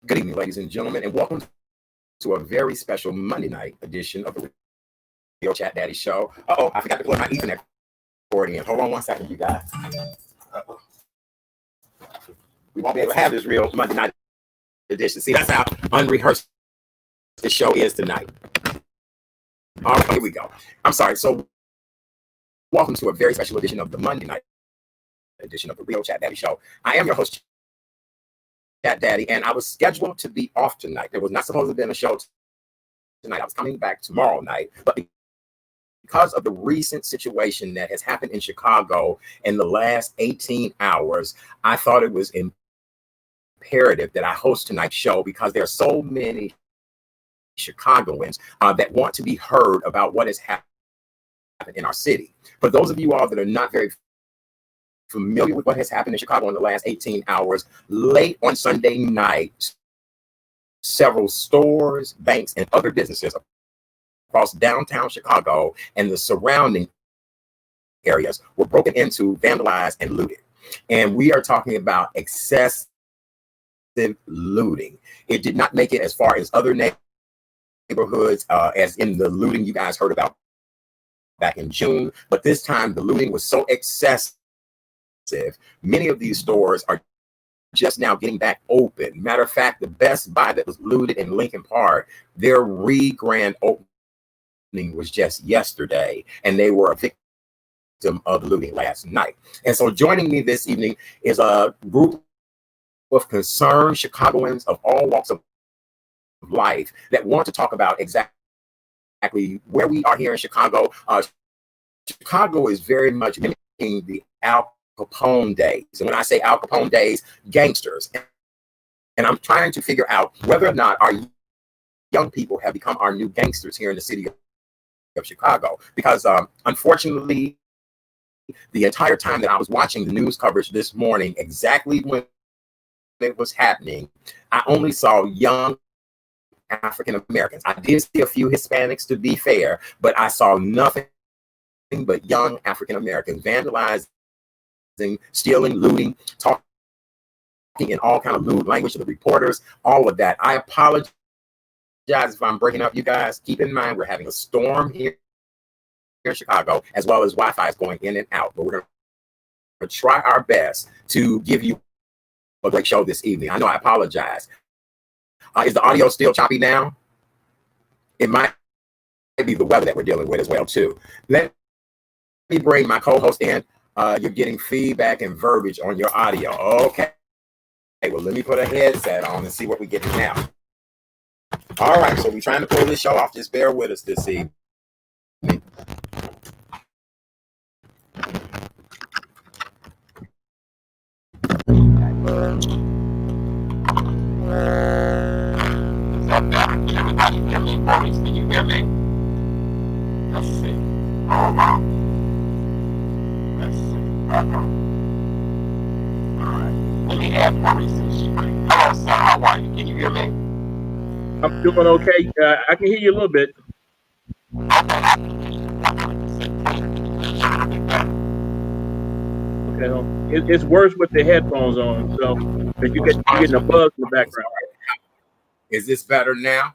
Good evening, ladies and gentlemen, and welcome to a very special Monday night edition of the Real Chat Daddy Show. Uh-oh, I forgot to plug my Ethernet cord in. Hold on one second, you guys. Uh-oh. We won't be able to have this real Monday night edition. See, that's how unrehearsed the show is tonight. All right, here we go. I'm sorry. So, welcome to a very special edition of the Monday night edition of the Real Chat Daddy Show. I am your host, Chat Daddy, and I was scheduled to be off tonight. There was not supposed to have been a show tonight. I was coming back tomorrow night, but because of the recent situation that has happened in Chicago in the last 18 hours, I thought it was imperative that I host tonight's show because there are so many Chicagoans that want to be heard about what has happened in our city. For those of you all that are not very familiar with what has happened in Chicago in the last 18 hours, late on Sunday night, several stores, banks, and other businesses across downtown Chicago and the surrounding areas were broken into, vandalized, and looted. And we are talking about excessive looting. It did not make it as far as other neighborhoods, as in the looting you guys heard about back in June, but this time the looting was so excessive. Many of these stores are just now getting back open. Matter of fact, the Best Buy that was looted in Lincoln Park, their grand opening was just yesterday, and they were a victim of looting last night. And so joining me this evening is a group of concerned Chicagoans of all walks of life that want to talk about exactly where we are here in Chicago. Chicago is very much mimicking the Al Capone days. And when I say Al Capone days, gangsters. And I'm trying to figure out whether or not our young people have become our new gangsters here in the city of Chicago. Because unfortunately, the entire time that I was watching the news coverage this morning, exactly when it was happening, I only saw young African Americans. I did see a few Hispanics, to be fair, but I saw nothing but young African Americans vandalizing, stealing, looting, talking in all kind of lewd language to the reporters, all of that. I apologize if I'm breaking up, you guys. Keep in mind, we're having a storm here in Chicago, as well as Wi-Fi is going in and out. But we're going to try our best to give you a great show this evening. I know I apologize. Is the audio still choppy now? It might be the weather that we're dealing with as well, too. Let me bring my co-host in. You're getting feedback and verbiage on your audio. Okay. Well, let me put a headset on and see what we're getting now. All right. So we're trying to pull this show off. Just bear with us this evening. Everybody hear me? Maurice, can you hear me? Let's see. Let's see. All right. Let me add Maurice to the screen. Hello, sir. How are you? Can you hear me? I'm doing okay. I can hear you a little bit. Okay. It's worse with the headphones on, so you're getting a buzz in the background. Is this better now?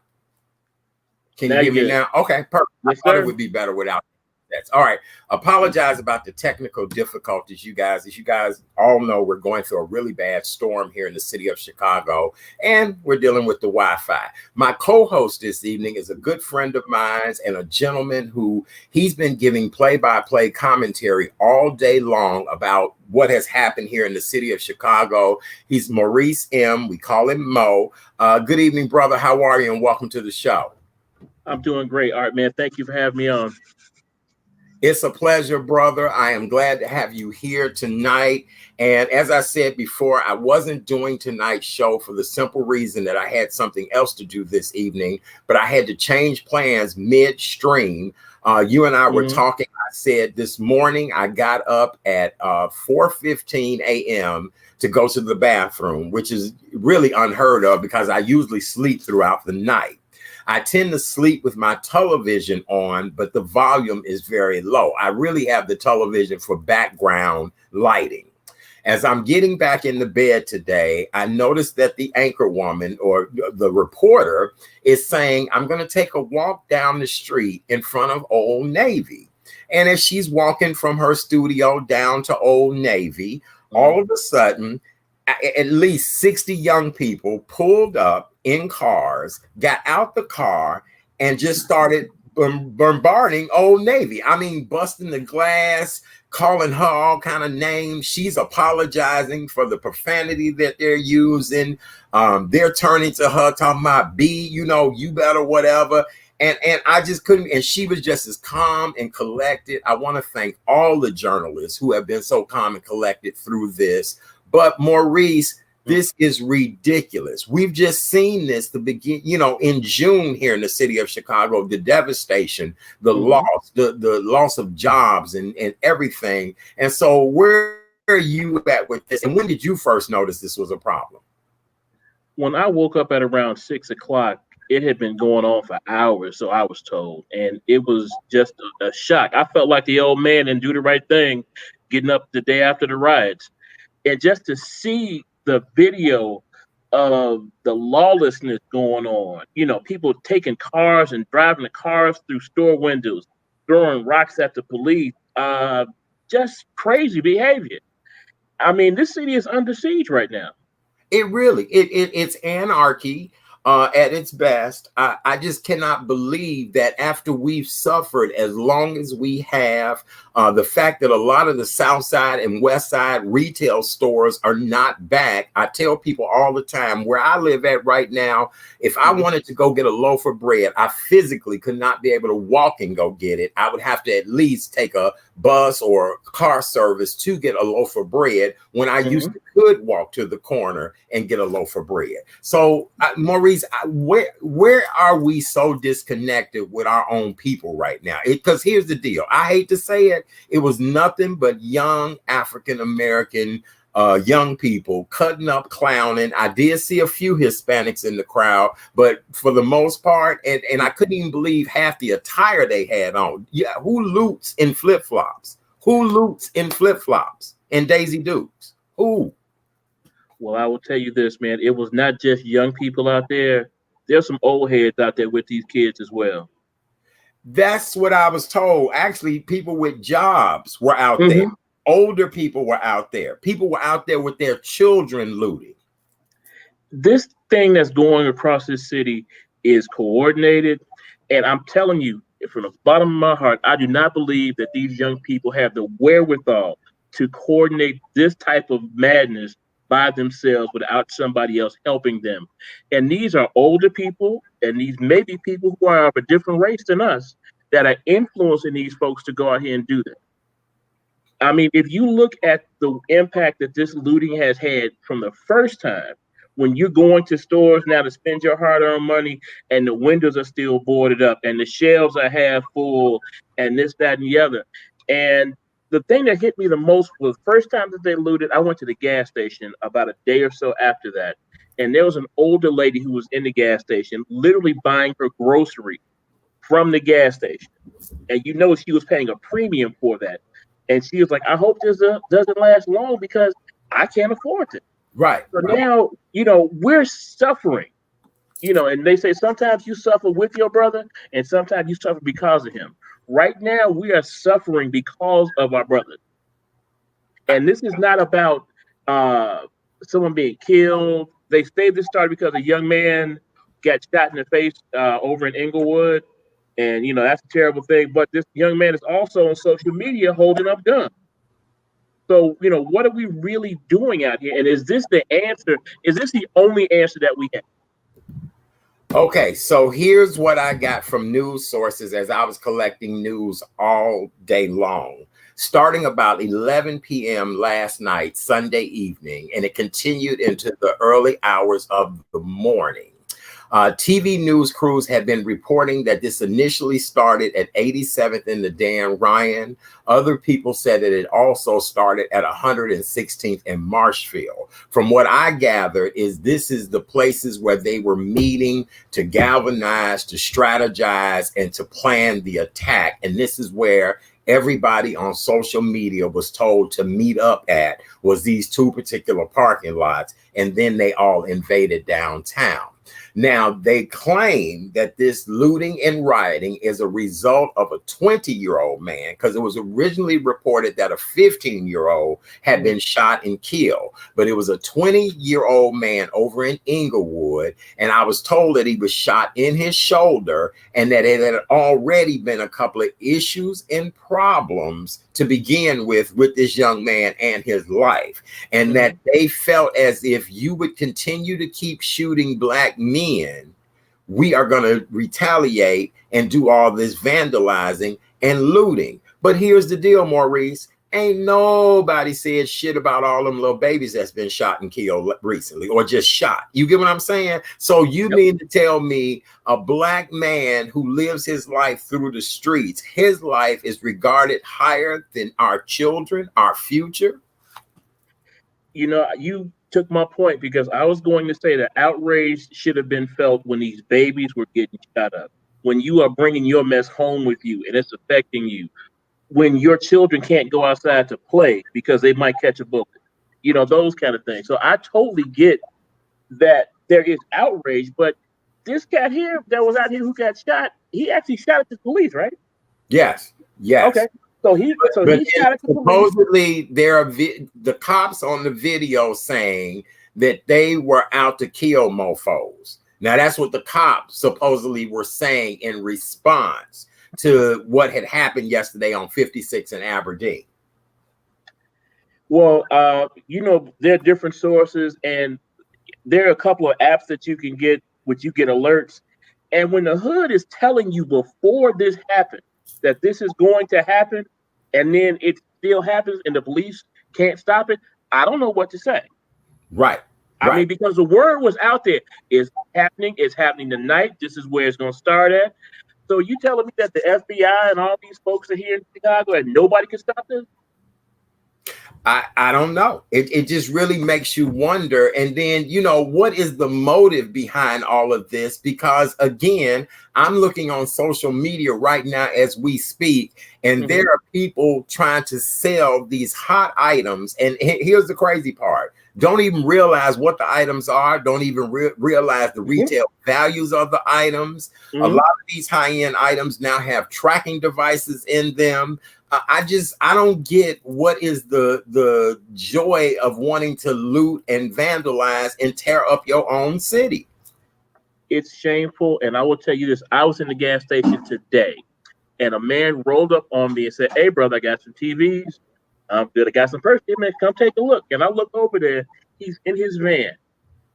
Can you hear me now? Okay, perfect. I thought it would be better without that. All right. Apologize about the technical difficulties, you guys. As you guys all know, we're going through a really bad storm here in the city of Chicago, and we're dealing with the Wi-Fi. My co-host this evening is a good friend of mine and a gentleman who he's been giving play-by-play commentary all day long about what has happened here in the city of Chicago. He's Maurice M. We call him Mo. Good evening, brother. How are you? And welcome to the show. I'm doing great. All right, man. Thank you for having me on. It's a pleasure, brother. I am glad to have you here tonight. And as I said before, I wasn't doing tonight's show for the simple reason that I had something else to do this evening, but I had to change plans midstream. You and I were talking. I said this morning I got up at 4:15 a.m. to go to the bathroom, which is really unheard of because I usually sleep throughout the night. I tend to sleep with my television on, but the volume is very low. I really have the television for background lighting. As I'm getting back into bed today, I noticed that the anchor woman or the reporter is saying, I'm going to take a walk down the street in front of Old Navy. And as she's walking from her studio down to Old Navy, all of a sudden, at least 60 young people pulled up in cars, got out the car, and just started bombarding Old Navy. I mean, busting the glass, calling her all kind of names. She's apologizing for the profanity that they're using. They're turning to her, talking about B, you know, you better whatever. And I just couldn't, and she was just as calm and collected. I want to thank all the journalists who have been so calm and collected through this. But Maurice, this is ridiculous. We've just seen this the begin, you know, in June here in the city of Chicago, the devastation, the loss, the loss of jobs and everything. And so where are you at with this? And when did you first notice this was a problem? When I woke up at around 6 o'clock, it had been going on for hours, so I was told. And it was just a shock. I felt like the old man and do the right thing, getting up the day after the riots. And just to see the video of the lawlessness going on, you know, people taking cars and driving the cars through store windows, throwing rocks at the police, just crazy behavior. I mean, this city is under siege right now. It really, it's anarchy at its best. I just cannot believe that after we've suffered as long as we have, the fact that a lot of the South Side and West Side retail stores are not back. I tell people all the time where I live at right now, if I wanted to go get a loaf of bread, I physically could not be able to walk and go get it. I would have to at least take a bus or car service to get a loaf of bread when I used to could walk to the corner and get a loaf of bread. So Maurice, where are we so disconnected with our own people right now? Because here's the deal. I hate to say it. It was nothing but young African-American young people cutting up, clowning. I did see a few Hispanics in the crowd, but for the most part, and I couldn't even believe half the attire they had on. Yeah, who loots in flip-flops? Who loots in flip-flops and Daisy Dukes? Who? Well, I will tell you this, man. It was not just young people out there. There's some old heads out there with these kids as well. That's what I was told. Actually, people with jobs were out there. Older people were out there. People were out there with their children looting. This thing that's going across this city is coordinated. And I'm telling you, from the bottom of my heart, I do not believe that these young people have the wherewithal to coordinate this type of madness by themselves without somebody else helping them. And these are older people, and these may be people who are of a different race than us that are influencing these folks to go out here and do that. I mean, if you look at the impact that this looting has had from the first time, when you're going to stores now to spend your hard-earned money and the windows are still boarded up and the shelves are half full and this, that, and the other. And the thing that hit me the most was the first time that they looted, I went to the gas station about a day or so after that. And there was an older lady who was in the gas station, literally buying her grocery from the gas station. And you know she was paying a premium for that. And she was like, I hope this doesn't last long because I can't afford it. Right. So now, you know, we're suffering, you know, and they say sometimes you suffer with your brother and sometimes you suffer because of him. Right now, we are suffering because of our brother. And this is not about someone being killed. They say this started because a young man got shot in the face over in Inglewood. And, you know, that's a terrible thing. But this young man is also on social media holding up guns. So, you know, what are we really doing out here? And is this the answer? Is this the only answer that we have? Okay, so here's what I got from news sources as I was collecting news all day long. Starting about 11 p.m. last night, Sunday evening, and it continued into the early hours of the morning. TV news crews have been reporting that this initially started at 87th and the Dan Ryan. Other people said that it also started at 116th and Marshfield. From what I gathered is this is the places where they were meeting to galvanize, to strategize, and to plan the attack. And this is where everybody on social media was told to meet up at was these two particular parking lots, and then they all invaded downtown. Now, they claim that this looting and rioting is a result of a 20-year-old man, because it was originally reported that a 15-year-old had been shot and killed, but it was a 20-year-old man over in Inglewood, and I was told that he was shot in his shoulder and that it had already been a couple of issues and problems to begin with this young man and his life, and that they felt as if you would continue to keep shooting black men, we are going to retaliate and do all this vandalizing and looting. But here's the deal, Maurice. Ain't nobody said shit about all them little babies that's been shot and killed recently, or just shot. You get what I'm saying? So you mean to tell me a black man who lives his life through the streets, his life is regarded higher than our children, our future? You know, you took my point, because I was going to say that outrage should have been felt when these babies were getting shot up, when you are bringing your mess home with you and it's affecting you, when your children can't go outside to play because they might catch a bullet, you know, those kind of things. So I totally get that there is outrage, but this cat here that was out here who got shot, he actually shot at the police, right? Yes. Okay. So he shot at the police. Supposedly there are the cops on the video saying that they were out to kill mofos. Now that's what the cops supposedly were saying in response to what had happened yesterday on 56 in Aberdeen. Well, you know, there are different sources, and there are a couple of apps that you can get, which you get alerts. And when the hood is telling you before this happened that this is going to happen, and then it still happens and the police can't stop it, I don't know what to say. Right. I mean, because the word was out there, it's happening tonight. This is where it's going to start at. So you telling me that the FBI and all these folks are here in Chicago and nobody can stop this? I don't know. It just really makes you wonder. And then, you know, what is the motive behind all of this? Because again, I'm looking on social media right now as we speak, and there are people trying to sell these hot items. And here's the crazy part. Don't even realize what the items are. Don't even realize the retail values of the items. A lot of these high-end items now have tracking devices in them. I don't get what is the joy of wanting to loot and vandalize and tear up your own city. It's shameful. And I will tell you this. I was in the gas station today, and a man rolled up on me and said, "Hey, brother, I got some TVs. I got some purse. Hey, man, come take a look." And I look over there. He's in his van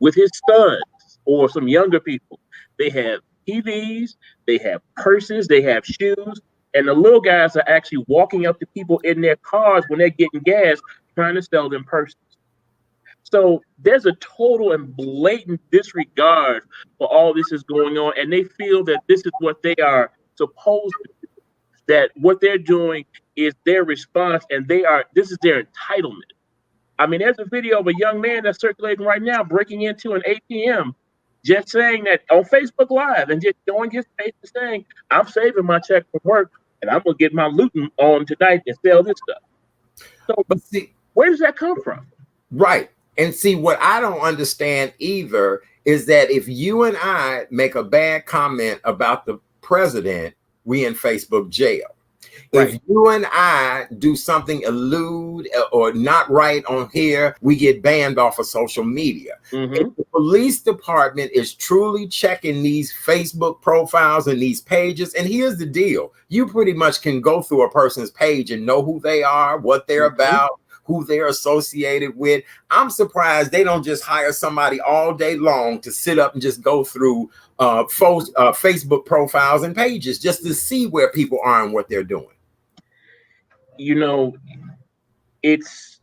with his sons or some younger people. They have TVs, they have purses, they have shoes, and the little guys are actually walking up to people in their cars when they're getting gas, trying to sell them purses. So there's a total and blatant disregard for all this is going on, and they feel that this is what they are supposed to do, that what they're doing is their response, and this is their entitlement. I mean, there's a video of a young man that's circulating right now breaking into an ATM, just saying that on Facebook Live and just showing his face and saying, "I'm saving my check from work and I'm going to get my looting on tonight and sell this stuff." So, but see, where does that come from? Right. And see, what I don't understand either is that if you and I make a bad comment about the president, we in Facebook jail. If you and I do something lewd or not right on here, we get banned off of social media. If the police department is truly checking these Facebook profiles and these pages, and here's the deal, you pretty much can go through a person's page and know who they are, what they're about, who they're associated with. I'm surprised they don't just hire somebody all day long to sit up and just go through Facebook profiles and pages just to see where people are and what they're doing. You know, it's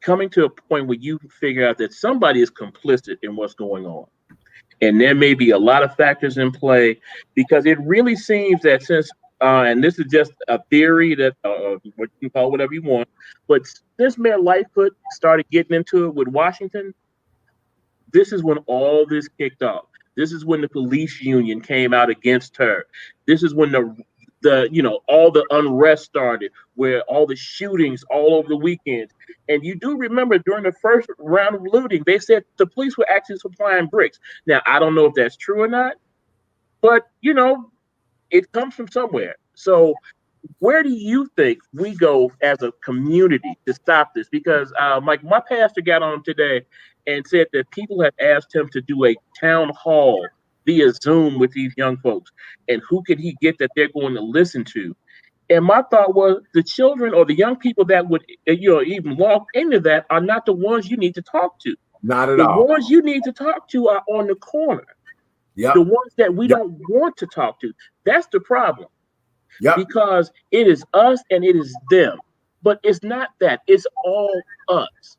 coming to a point where you figure out that somebody is complicit in what's going on. And there may be a lot of factors in play, because it really seems that since, and this is just a theory that what you can call whatever you want, but since Mayor Lightfoot started getting into it with Washington, this is when all this kicked off. This is when the police union came out against her. This is when all the unrest started, where all the shootings all over the weekends. And you do remember during the first round of looting, they said the police were actually supplying bricks. Now, I don't know if that's true or not, but it comes from somewhere. So where do you think we go as a community to stop this? Because my pastor got on today and said that people have asked him to do a town hall via Zoom with these young folks, and who can he get that they're going to listen to? And my thought was the children or the young people that would even walk into that are not the ones you need to talk to. Not at The all. ones you need to talk to are on the corner. Yep. The ones that we Yep. don't want to talk to. That's the problem. Yep. Because it is us and it is them. But it's not that. It's all us.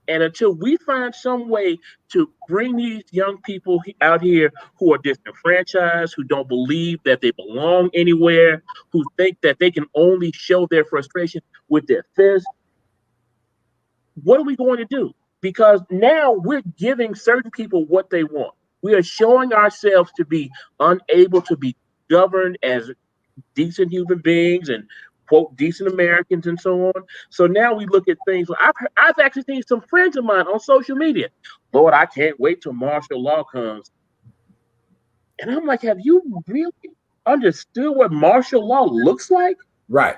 And until we find some way to bring these young people out here who are disenfranchised, who don't believe that they belong anywhere, who think that they can only show their frustration with their fists, what are we going to do? Because now we're giving certain people what they want. We are showing ourselves to be unable to be governed as decent human beings and quote decent Americans and so on. So now we look at things. I've actually seen some friends of mine on social media. Lord, I can't wait till martial law comes. And I'm like, have you really understood what martial law looks like? Right.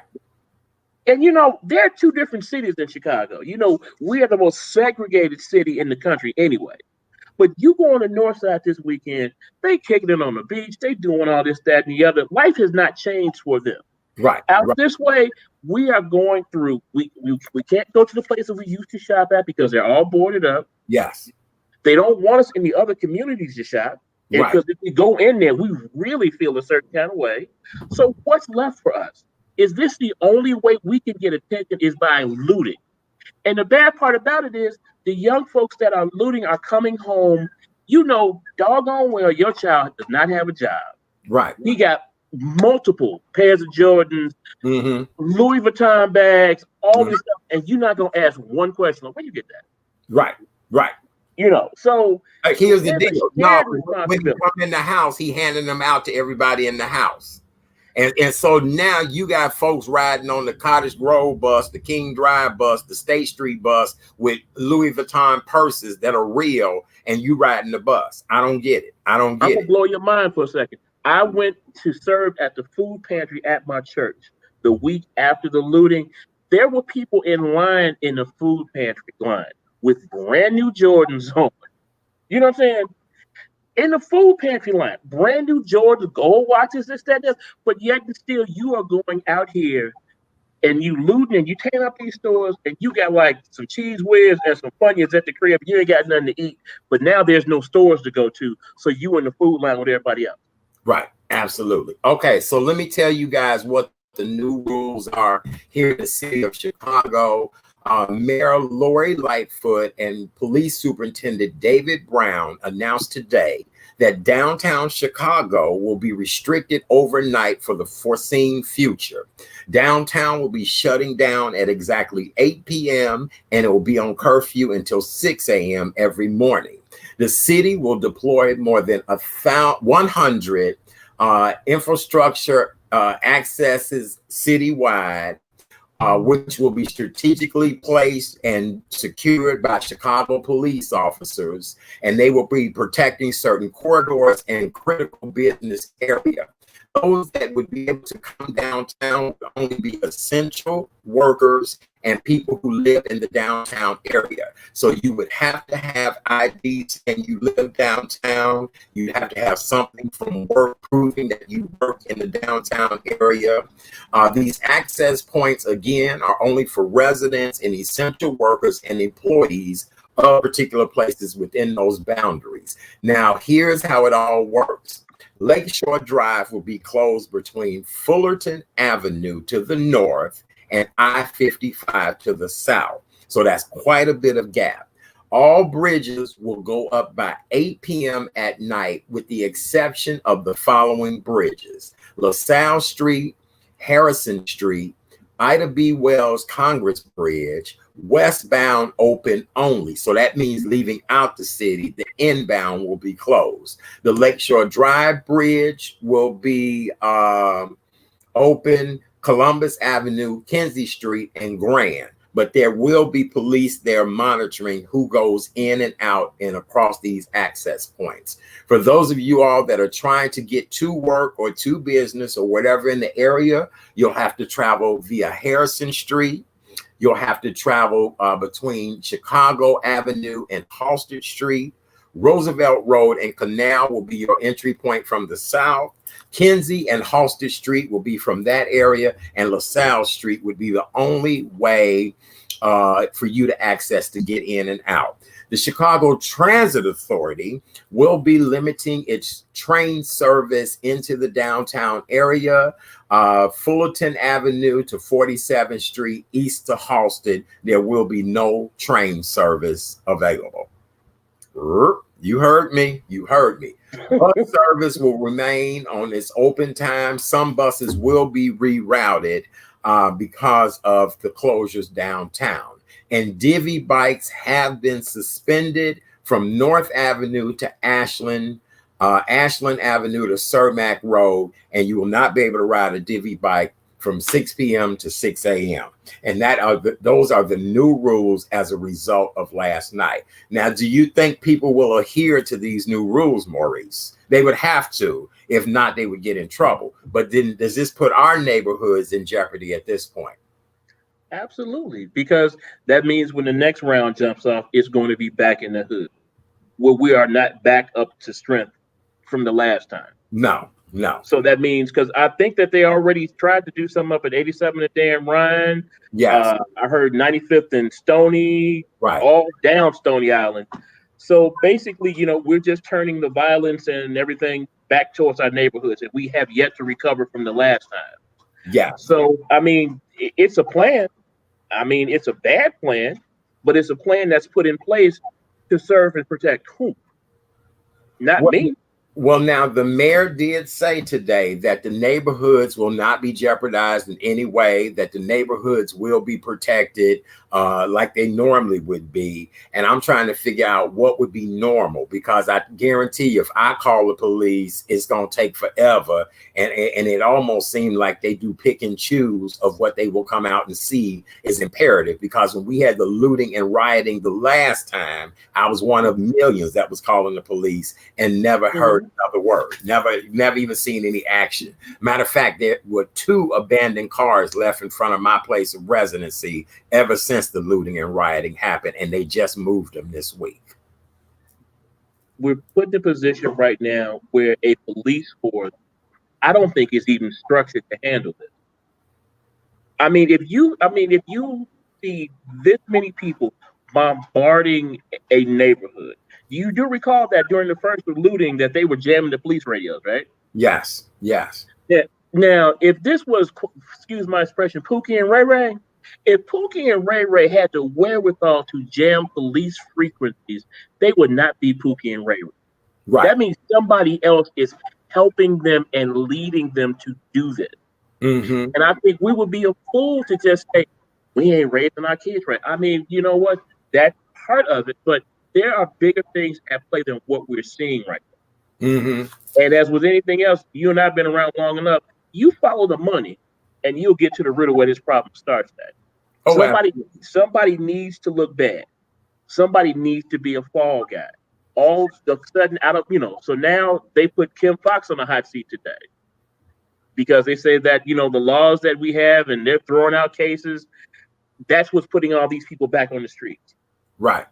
And there are two different cities in Chicago. We are the most segregated city in the country anyway. But you go on the north side this weekend, they kicking it on the beach, they doing all this, that, and the other. Life has not changed for them. Right. Out Right. this way, we are going through, we can't go to the places we used to shop at because they're all boarded up. Yes. They don't want us in the other communities to shop. Right. Because if we go in there, we really feel a certain kind of way. So what's left for us? Is this the only way we can get attention is by looting? And the bad part about it is the young folks that are looting are coming home. Doggone well, your child does not have a job. Right. He got multiple pairs of Jordans, Mm-hmm. Louis Vuitton bags, all this stuff, and you're not gonna ask one question: where you get that? Right. Right. So here's the deal. No, when he responsibility. come in the house, he handing them out to everybody in the house. And so now you got folks riding on the Cottage Grove bus, the King Drive bus, the State Street bus with Louis Vuitton purses that are real, and you riding the bus. I don't get it. I'm gonna blow your mind for a second. I went to serve at the food pantry at my church the week after the looting. There were people in line in the food pantry line with brand new Jordans on. You know what I'm saying? In the food pantry line, brand new Jordans, gold watches, this, that, that. But yet and still, you are going out here and you looting and you tearing up these stores and you got like some cheese whiz and some Funyuns at the crib. You ain't got nothing to eat, but now there's no stores to go to. So you in the food line with everybody else. Right. Absolutely. Okay. So let me tell you guys what the new rules are here in the city of Chicago. Mayor Lori Lightfoot and Police Superintendent David Brown announced today that downtown Chicago will be restricted overnight for the foreseen future. Downtown will be shutting down at exactly 8 p.m. and it will be on curfew until 6 a.m. every morning. The city will deploy more than 100 infrastructure accesses citywide, which will be strategically placed and secured by Chicago police officers, and they will be protecting certain corridors and critical business area. Those that would be able to come downtown would only be essential workers and people who live in the downtown area. So you would have to have IDs and you live downtown. You'd have to have something from work proving that you work in the downtown area. These access points, again, are only for residents and essential workers and employees of particular places within those boundaries. Now, here's how it all works. Lakeshore Drive will be closed between Fullerton Avenue to the north and I-55 to the south. So that's quite a bit of gap. All bridges will go up by 8 p.m. at night, with the exception of the following bridges: LaSalle Street, Harrison Street, Ida B. Wells Congress Bridge, westbound open only. So that means leaving out the city, the inbound will be closed. The Lakeshore Drive Bridge will be open Columbus Avenue, Kinsey Street, and Grand. But there will be police there monitoring who goes in and out and across these access points. For those of you all that are trying to get to work or to business or whatever in the area, you'll have to travel via Harrison Street. You'll have to travel between Chicago Avenue and Halsted Street. Roosevelt Road and Canal will be your entry point from the south. Kinsey and Halsted Street will be from that area, and LaSalle Street would be the only way for you to access to get in and out. The Chicago Transit Authority will be limiting its train service into the downtown area, Fullerton Avenue to 47th Street, east to Halsted. There will be no train service available. You heard me. You heard me. Bus service will remain on its open time. Some buses will be rerouted because of the closures downtown. And divvy bikes have been suspended from North Avenue to Ashland, Ashland Avenue to Cermak Road, and you will not be able to ride a divvy bike from 6 p.m. to 6 a.m. And those are the new rules as a result of last night. Now, do you think people will adhere to these new rules, Maurice? They would have to. If not, they would get in trouble. But then does this put our neighborhoods in jeopardy at this point? Absolutely, because that means when the next round jumps off, it's going to be back in the hood, where we are not back up to strength from the last time. No. So that means, because I think that they already tried to do something up at 87 at Dan Ryan. Yes. I heard 95th and Stony, right, all down Stony Island. So basically, we're just turning the violence and everything back towards our neighborhoods, and we have yet to recover from the last time. Yeah. So, I mean, it's a plan. I mean, it's a bad plan, but it's a plan that's put in place to serve and protect whom? Not me. Well, now the mayor did say today that the neighborhoods will not be jeopardized in any way, that the neighborhoods will be protected like they normally would be. And I'm trying to figure out what would be normal, because I guarantee you, if I call the police, it's going to take forever. And it almost seemed like they do pick and choose of what they will come out and see is imperative, because when we had the looting and rioting the last time, I was one of millions that was calling the police and never heard another word, never even seen any action. Matter of fact, there were 2 abandoned cars left in front of my place of residency ever since the looting and rioting happened, and they just moved them this week. We're put in a position right now where a police force, I don't think, is even structured to handle this. I mean, if you see this many people bombarding a neighborhood, you do recall that during the first looting that they were jamming the police radios, right? Yes. Yeah. Now, if this was, excuse my expression, Pookie and Ray Ray, if Pookie and Ray Ray had the wherewithal to jam police frequencies, they would not be Pookie and Ray Ray. Right. That means somebody else is helping them and leading them to do this. Mm-hmm. And I think we would be a fool to just say, we ain't raising our kids right. I mean, you know what? That's part of it, but there are bigger things at play than what we're seeing right now. Mm-hmm. And as with anything else, you and I have been around long enough. You follow the money, and you'll get to the root of where this problem starts at. Oh, somebody needs to look bad. Somebody needs to be a fall guy. All of a sudden, so now they put Kim Fox on the hot seat today, because they say that, the laws that we have, and they're throwing out cases, that's what's putting all these people back on the streets. Right.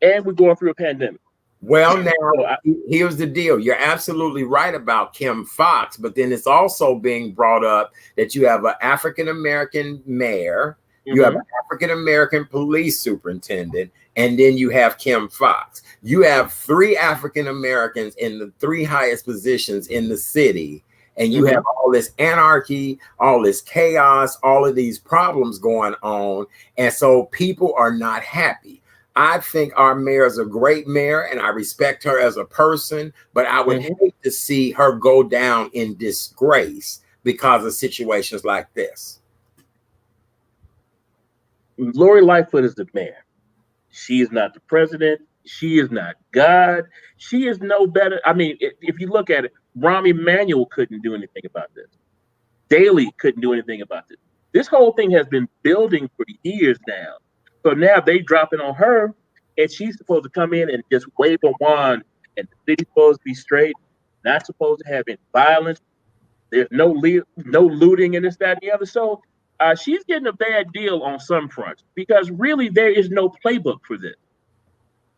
And we're going through a pandemic. Well, now, here's the deal. You're absolutely right about Kim Fox, but then it's also being brought up that you have an African-American mayor, you have an African-American police superintendent, and then you have Kim Fox. You have 3 African-Americans in the 3 highest positions in the city, and you have all this anarchy, all this chaos, all of these problems going on, and so people are not happy. I think our mayor is a great mayor, and I respect her as a person, but I would hate to see her go down in disgrace because of situations like this. Lori Lightfoot is the mayor. She is not the president. She is not God. She is no better. I mean, if you look at it, Rahm Emanuel couldn't do anything about this. Daley couldn't do anything about this. This whole thing has been building for years now. So now they dropping on her, and she's supposed to come in and just wave a wand, and the city's supposed to be straight, not supposed to have any violence. There's no looting and this, that, and the other. So she's getting a bad deal on some fronts because really there is no playbook for this.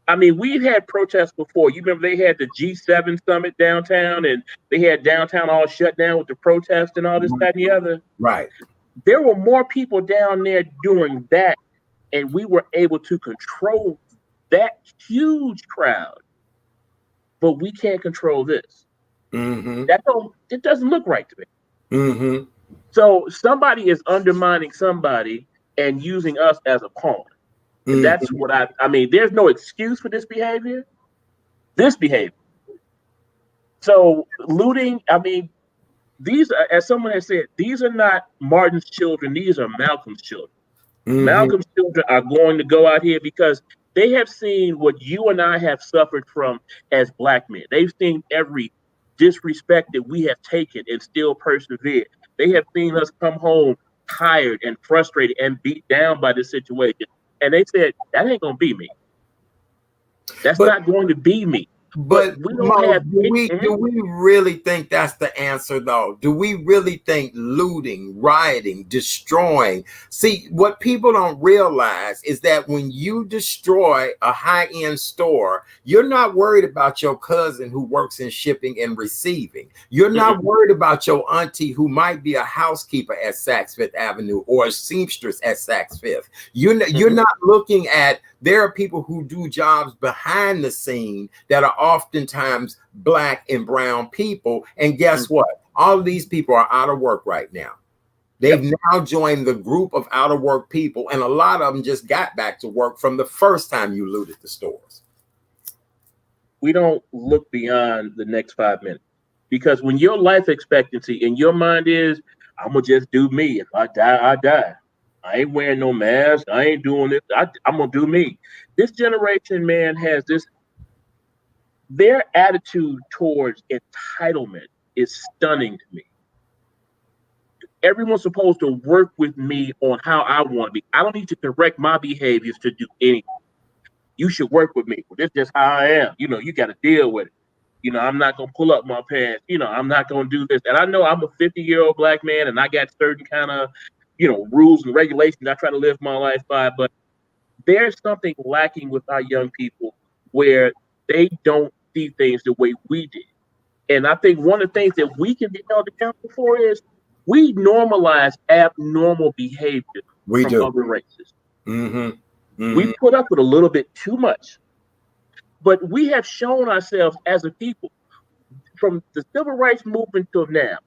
I mean, we've had protests before. You remember they had the G7 summit downtown, and they had downtown all shut down with the protests and all this, that, and the other. Right. There were more people down there during that, and we were able to control that huge crowd. But we can't control this. Mm-hmm. It doesn't look right to me. Mm-hmm. So somebody is undermining somebody and using us as a pawn. And that's what I mean, there's no excuse for this behavior. So looting, I mean, these are, as someone has said, these are not Martin's children, these are Malcolm's children. Mm-hmm. Malcolm's children are going to go out here because they have seen what you and I have suffered from as Black men. They've seen every disrespect that we have taken and still persevered. They have seen us come home tired and frustrated and beat down by this situation. And they said, that ain't going to be me. That's not going to be me. But we don't have. Do we really think that's the answer, though? Do we really think looting, rioting, destroying? See, what people don't realize is that when you destroy a high-end store, you're not worried about your cousin who works in shipping and receiving. You're not worried about your auntie who might be a housekeeper at Saks Fifth Avenue or a seamstress at Saks Fifth. You're not looking at. There are people who do jobs behind the scene that are oftentimes Black and brown people. And guess what? All of these people are out of work right now. They've now joined the group of out of work people. And a lot of them just got back to work from the first time you looted the stores. We don't look beyond the next 5 minutes. Because when your life expectancy in your mind is, I'm going to just do me. If I die, I die. I ain't wearing no mask. I ain't doing this. I'm going to do me. This generation, man, has this. Their attitude towards entitlement is stunning to me. Everyone's supposed to work with me on how I want to be. I don't need to correct my behaviors to do anything. You should work with me. Well, this is just how I am. You know, you got to deal with it. I'm not going to pull up my pants. I'm not going to do this. And I know I'm a 50-year-old Black man and I got certain kind of rules and regulations I try to live my life by, but there's something lacking with our young people where they don't see things the way we did. And I think one of the things that we can be held accountable for is we normalize abnormal behavior from other races. We put up with a little bit too much, but we have shown ourselves as a people from the civil rights movement till now,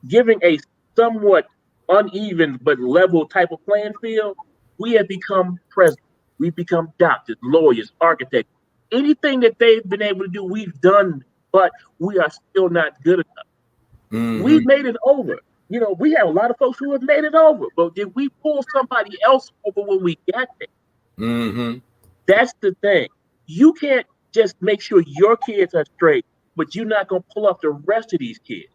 giving a somewhat uneven but level type of playing field. We have become presidents. We've become doctors, lawyers, architects. Anything that they've been able to do, we've done, but we are still not good enough. We've made it over. We have a lot of folks who have made it over, but did we pull somebody else over when we got there? That's the thing. You can't just make sure your kids are straight, but you're not going to pull up the rest of these kids.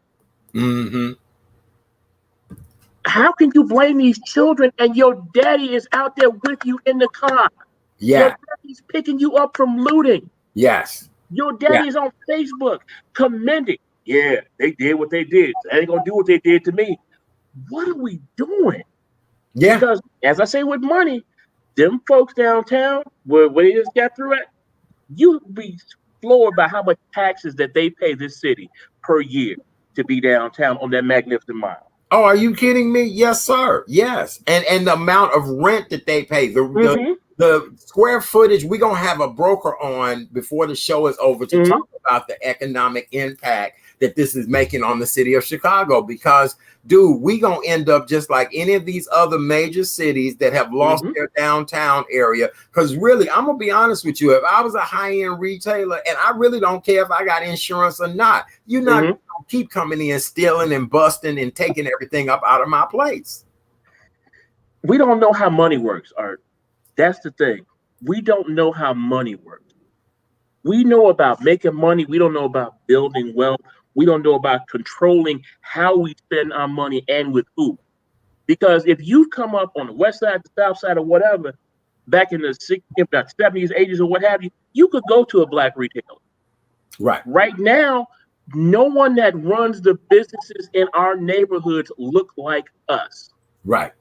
How can you blame these children and your daddy is out there with you in the car? Yeah. Your daddy's picking you up from looting. Yes. Your daddy is on Facebook commending. Yeah, they did what they did. They ain't going to do what they did to me. What are we doing? Yeah. Because, as I say with money, them folks downtown, where they just got through at, you'd be floored by how much taxes that they pay this city per year to be downtown on that magnificent mile. Oh, are you kidding me? Yes, sir. Yes. And the amount of rent that they pay, the square footage, we're going to have a broker on before the show is over to talk about the economic impact that this is making on the city of Chicago. Because, dude, we going to end up just like any of these other major cities that have lost their downtown area. Because really, I'm going to be honest with you. If I was a high-end retailer, and I really don't care if I got insurance or not, you're not going to keep coming in, stealing and busting and taking everything up out of my place. We don't know how money works, Art. That's the thing. We don't know how money works. We know about making money. We don't know about building wealth. We don't know about controlling how we spend our money and with who. Because if you come up on the west side, the south side, or whatever, back in the 60s, if not 70s, 80s, or what have you, you could go to a black retailer. Right. Right now, no one that runs the businesses in our neighborhoods look like us. Right.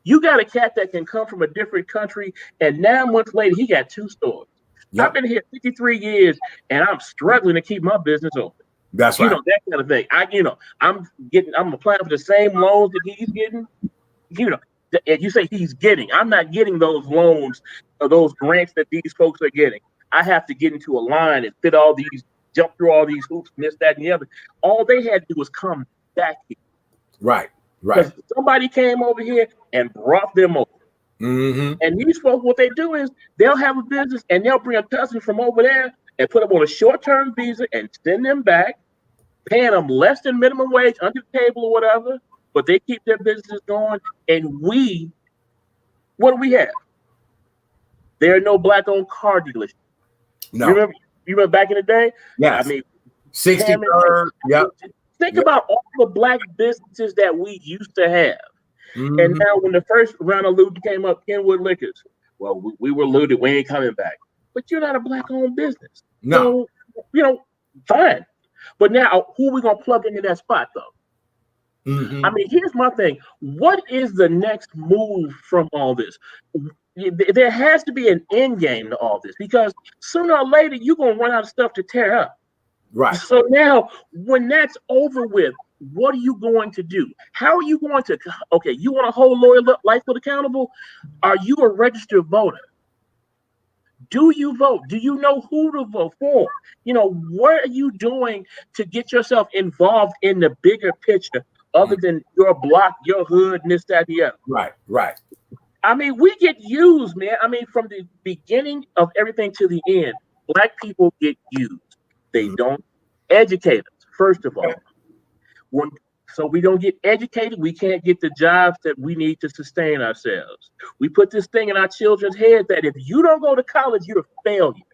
You got a cat that can come from a different country, and 9 months later, he got 2 stores. Yep. I've been here 53 years, and I'm struggling to keep my business open. That's right. That kind of thing. I'm applying for the same loans that he's getting. And you say he's getting. I'm not getting those loans or those grants that these folks are getting. I have to get into a line and jump through all these hoops, and this, that, and the other. All they had to do was come back here. Right. Right. Because somebody came over here and brought them over. Mm-hmm. And these folks, what they do is they'll have a business and they'll bring a cousin from over there and put them on a short-term visa and send them back, paying them less than minimum wage, under the table or whatever, but they keep their businesses going. And what do we have? There are no black-owned car dealerships. No. You remember back in the day? Yes. I mean, 63rd. Yep. Think about all the black businesses that we used to have. Mm-hmm. And now when the first round of looting came up, Kenwood Liquors, well, we were looted. We ain't coming back. But you're not a black-owned business. No. So, fine. But now, who are we going to plug into that spot, though? Mm-hmm. I mean, here's my thing. What is the next move from all this? There has to be an end game to all this, because sooner or later, you're going to run out of stuff to tear up. Right. So now, when that's over with, what are you going to do? How are you going to, okay, you want to hold Lori Lightfoot accountable? Are you a registered voter? Do you vote? Do you know who to vote for? What are you doing to get yourself involved in the bigger picture other than your block, your hood, and this, that, and the other? Right, right. I mean, we get used, man. I mean, from the beginning of everything to the end, black people get used. They don't educate us, first of all. So we don't get educated, we can't get the jobs that we need to sustain ourselves. We put this thing in our children's head that if you don't go to college, you're a failure.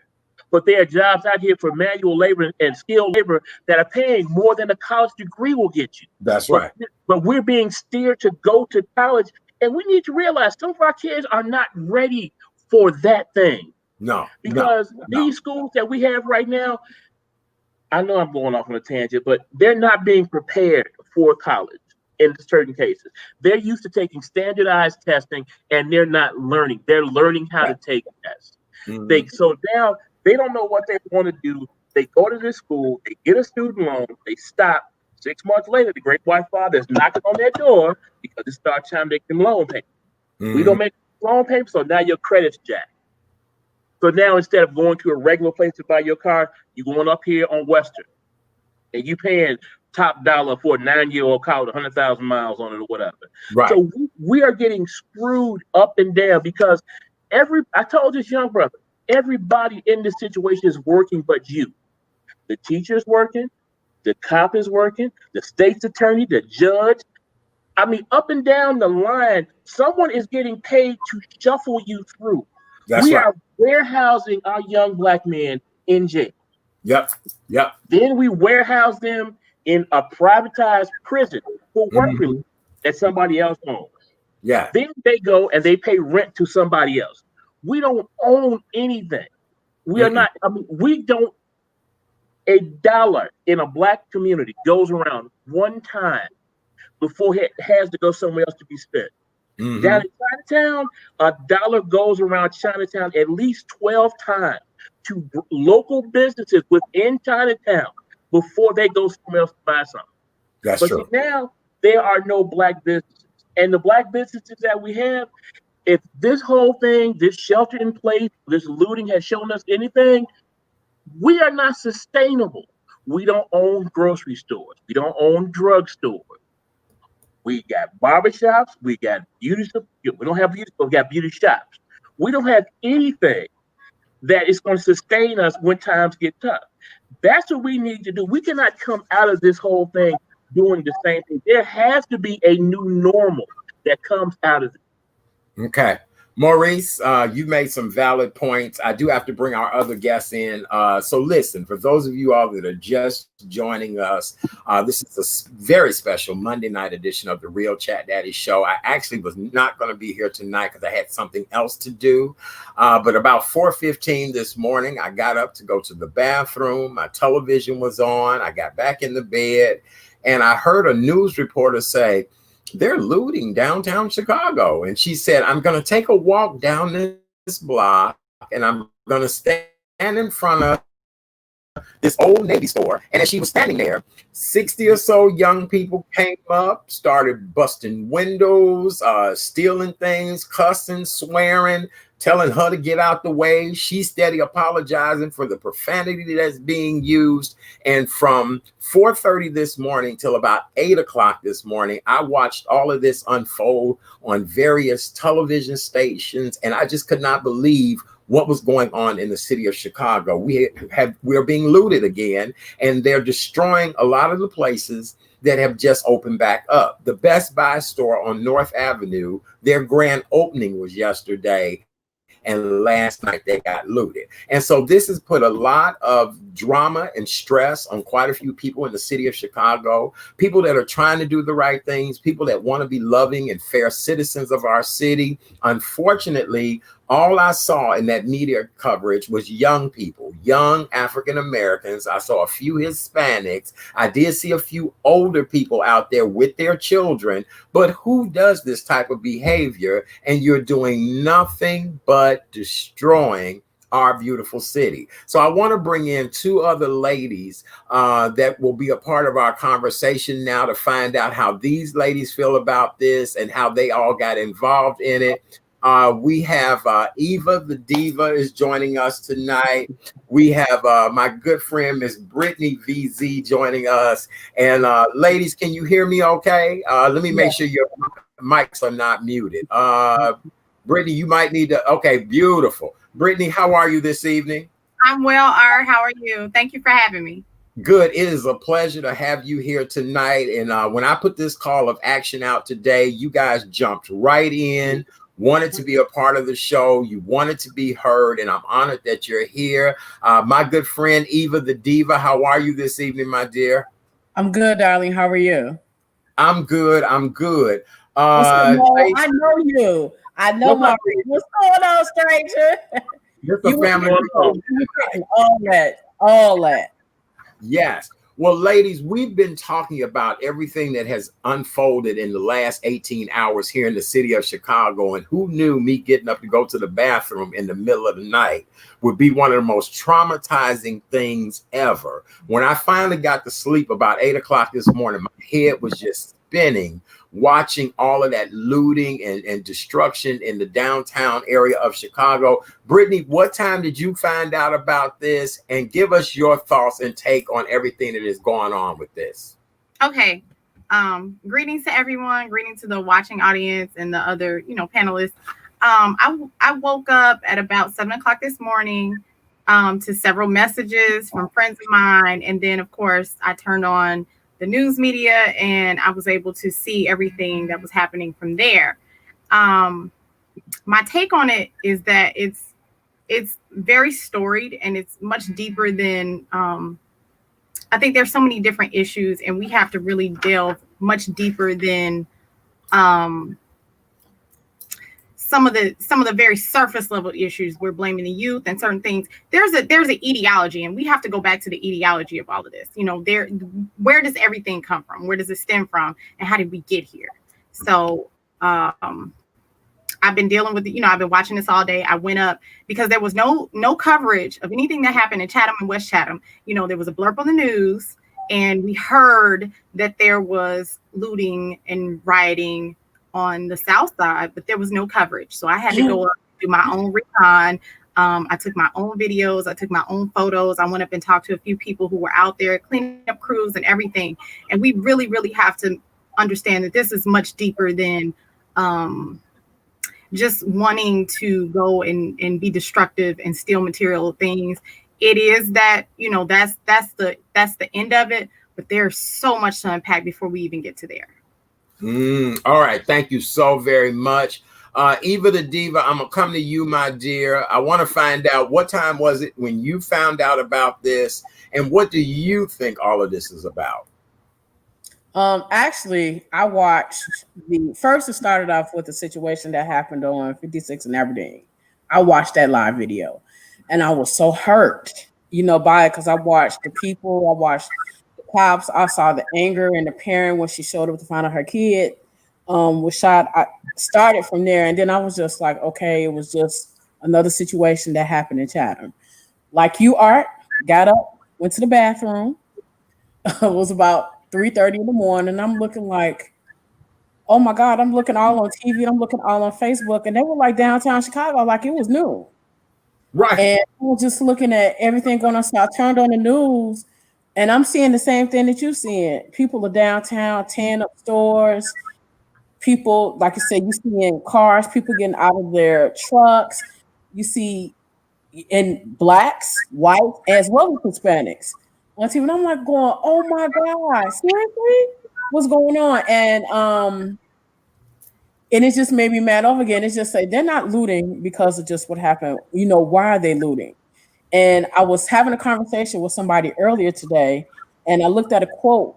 But there are jobs out here for manual labor and skilled labor that are paying more than a college degree will get you. That's right. But we're being steered to go to college, and we need to realize some of our kids are not ready for that thing. No. Because these schools that we have right now, I know I'm going off on a tangent, but they're not being prepared for college in certain cases. They're used to taking standardized testing, and they're not learning. They're learning how to take tests. Mm-hmm. So now they don't know what they want to do. They go to this school, they get a student loan, they stop. 6 months later, the great white father is knocking on their door because it starts trying to make them loan payments. We don't make loan payments, so now your credit's jacked. So now instead of going to a regular place to buy your car, you're going up here on Western, and you paying top dollar for a 9-year-old car with 100,000 miles on it or whatever. Right. So we are getting screwed up and down because I told this young brother, everybody in this situation is working but you. The teacher's working, the cop is working, the state's attorney, the judge. I mean, up and down the line, someone is getting paid to shuffle you through. We are warehousing our young black men in jail. Yep. Then we warehouse them in a privatized prison for work release that somebody else owns. Yeah. Then they go and they pay rent to somebody else. We don't own anything. We are not, we don't, $1 in a black community goes around one time before it has to go somewhere else to be spent. Down in Chinatown, $1 goes around Chinatown at least 12 times to local businesses within Chinatown before they go somewhere else to buy something. But true. See, now there are no black businesses. And the black businesses that we have, if this whole thing, this shelter in place, this looting has shown us anything, we are not sustainable. We don't own grocery stores. We don't own drugstores. We got barbershops. We got beauty shops. We don't have beauty shops. We got beauty shops. We don't have anything that is going to sustain us when times get tough. That's what we need to do. We cannot come out of this whole thing doing the same thing. There has to be a new normal that comes out of it. Okay. Maurice, you made some valid points. I do have to bring our other guests in. So listen, for those of you all that are just joining us, this is a very special Monday night edition of the Real Chat Daddy Show. I actually was not going to be here tonight because I had something else to do. But about 4:15 this morning, I got up to go to the bathroom. My television was on. I got back in the bed and I heard a news reporter say, they're looting downtown Chicago. And she said, I'm going to take a walk down this block and I'm going to stand in front of this old Navy store. And as she was standing there, 60 or so young people came up, started busting windows, stealing things, cussing, swearing, telling her to get out the way. She's steady apologizing for the profanity that's being used. And from 4:30 this morning till about 8 o'clock this morning, I watched all of this unfold on various television stations. And I just could not believe what was going on in the city of Chicago. We're being looted again, and they're destroying a lot of the places that have just opened back up. The Best Buy store on North Avenue, their grand opening was yesterday, and last night they got looted. And so this has put a lot of drama and stress on quite a few people in the city of Chicago, people that are trying to do the right things, people that want to be loving and fair citizens of our city. Unfortunately, all I saw in that media coverage was young people, young African Americans. I saw a few Hispanics. I did see a few older people out there with their children. But who does this type of behavior? And you're doing nothing but destroying our beautiful city. So I want to bring in two other ladies that will be a part of our conversation now to find out how these ladies feel about this and how they all got involved in it. We have Eva the Diva is joining us tonight. We have my good friend, Miss Brittany VZ joining us. And ladies, can you hear me okay? Let me make sure your mics are not muted. Brittany, you might need to, okay, beautiful. Brittany, how are you this evening? I'm well, Art. How are you? Thank you for having me. Good. It is a pleasure to have you here tonight. And when I put this call of action out today, you guys jumped right in, wanted to be a part of the show. You wanted to be heard, and I'm honored that you're here. My good friend, Eva the Diva, how are you this evening, my dear? I'm good, darling. How are you? I'm good. I'm good. I know you. I know Maurice. What's going on, stranger? This a family. All that. Yes. Well, ladies, we've been talking about everything that has unfolded in the last 18 hours here in the city of Chicago. And who knew me getting up to go to the bathroom in the middle of the night would be one of the most traumatizing things ever. When I finally got to sleep about 8 o'clock this morning, my head was just spinning, watching all of that looting and destruction in the downtown area of Chicago. Brittany, what time did you find out about this? And give us your thoughts and take on everything that is going on with this. Okay. Greetings to everyone. Greetings to the watching audience and the other, panelists. I woke up at about 7 o'clock this morning to several messages from friends of mine. And then, of course, I turned on the news media and I was able to see everything that was happening from there. My take on it is that it's very storied and it's much deeper than I think there's so many different issues and we have to really delve much deeper than some of the very surface level issues. We're blaming the youth and certain things. There's an ideology, and we have to go back to the ideology of all of this. Where does everything come from? Where does it stem from? And how did we get here? So I've been dealing with I've been watching this all day. I went up because there was no coverage of anything that happened in Chatham and West Chatham. There was a blurb on the news, and we heard that there was looting and rioting on the south side, but there was no coverage. So I had to go up and do my own recon. I took my own videos. I took my own photos. I went up and talked to a few people who were out there, cleaning up crews and everything. And we really, really have to understand that this is much deeper than just wanting to go and be destructive and steal material things. It is that, that's the end of it, but there's so much to unpack before we even get to there. All right. Thank you so very much. Eva the Diva, I'm gonna come to you, my dear. I want to find out, what time was it when you found out about this, and what do you think all of this is about? Actually, I watched the first. It started off with a situation that happened on 56 in Aberdeen. I watched that live video, and I was so hurt, by it because I watched the people, I watched the cops, I saw the anger and the parent when she showed up to find out her kid was shot. I started from there, and then I was just like, okay, it was just another situation that happened in Chatham. Like you, Art, got up, went to the bathroom. It was about 3:30 in the morning. I'm looking like, oh my God, I'm looking all on TV, I'm looking all on Facebook, and they were like downtown Chicago, like it was new. Right. And I was just looking at everything going on. So I turned on the news and I'm seeing the same thing that you're seeing. People are downtown tearing up stores. People, like you said, you seeing cars, people getting out of their trucks. You see in blacks, whites, as well as Hispanics on TV. And I'm like going, oh my God, seriously? What's going on? And it just made me mad over again. It's just like they're not looting because of just what happened. Why are they looting? And I was having a conversation with somebody earlier today, and I looked at a quote.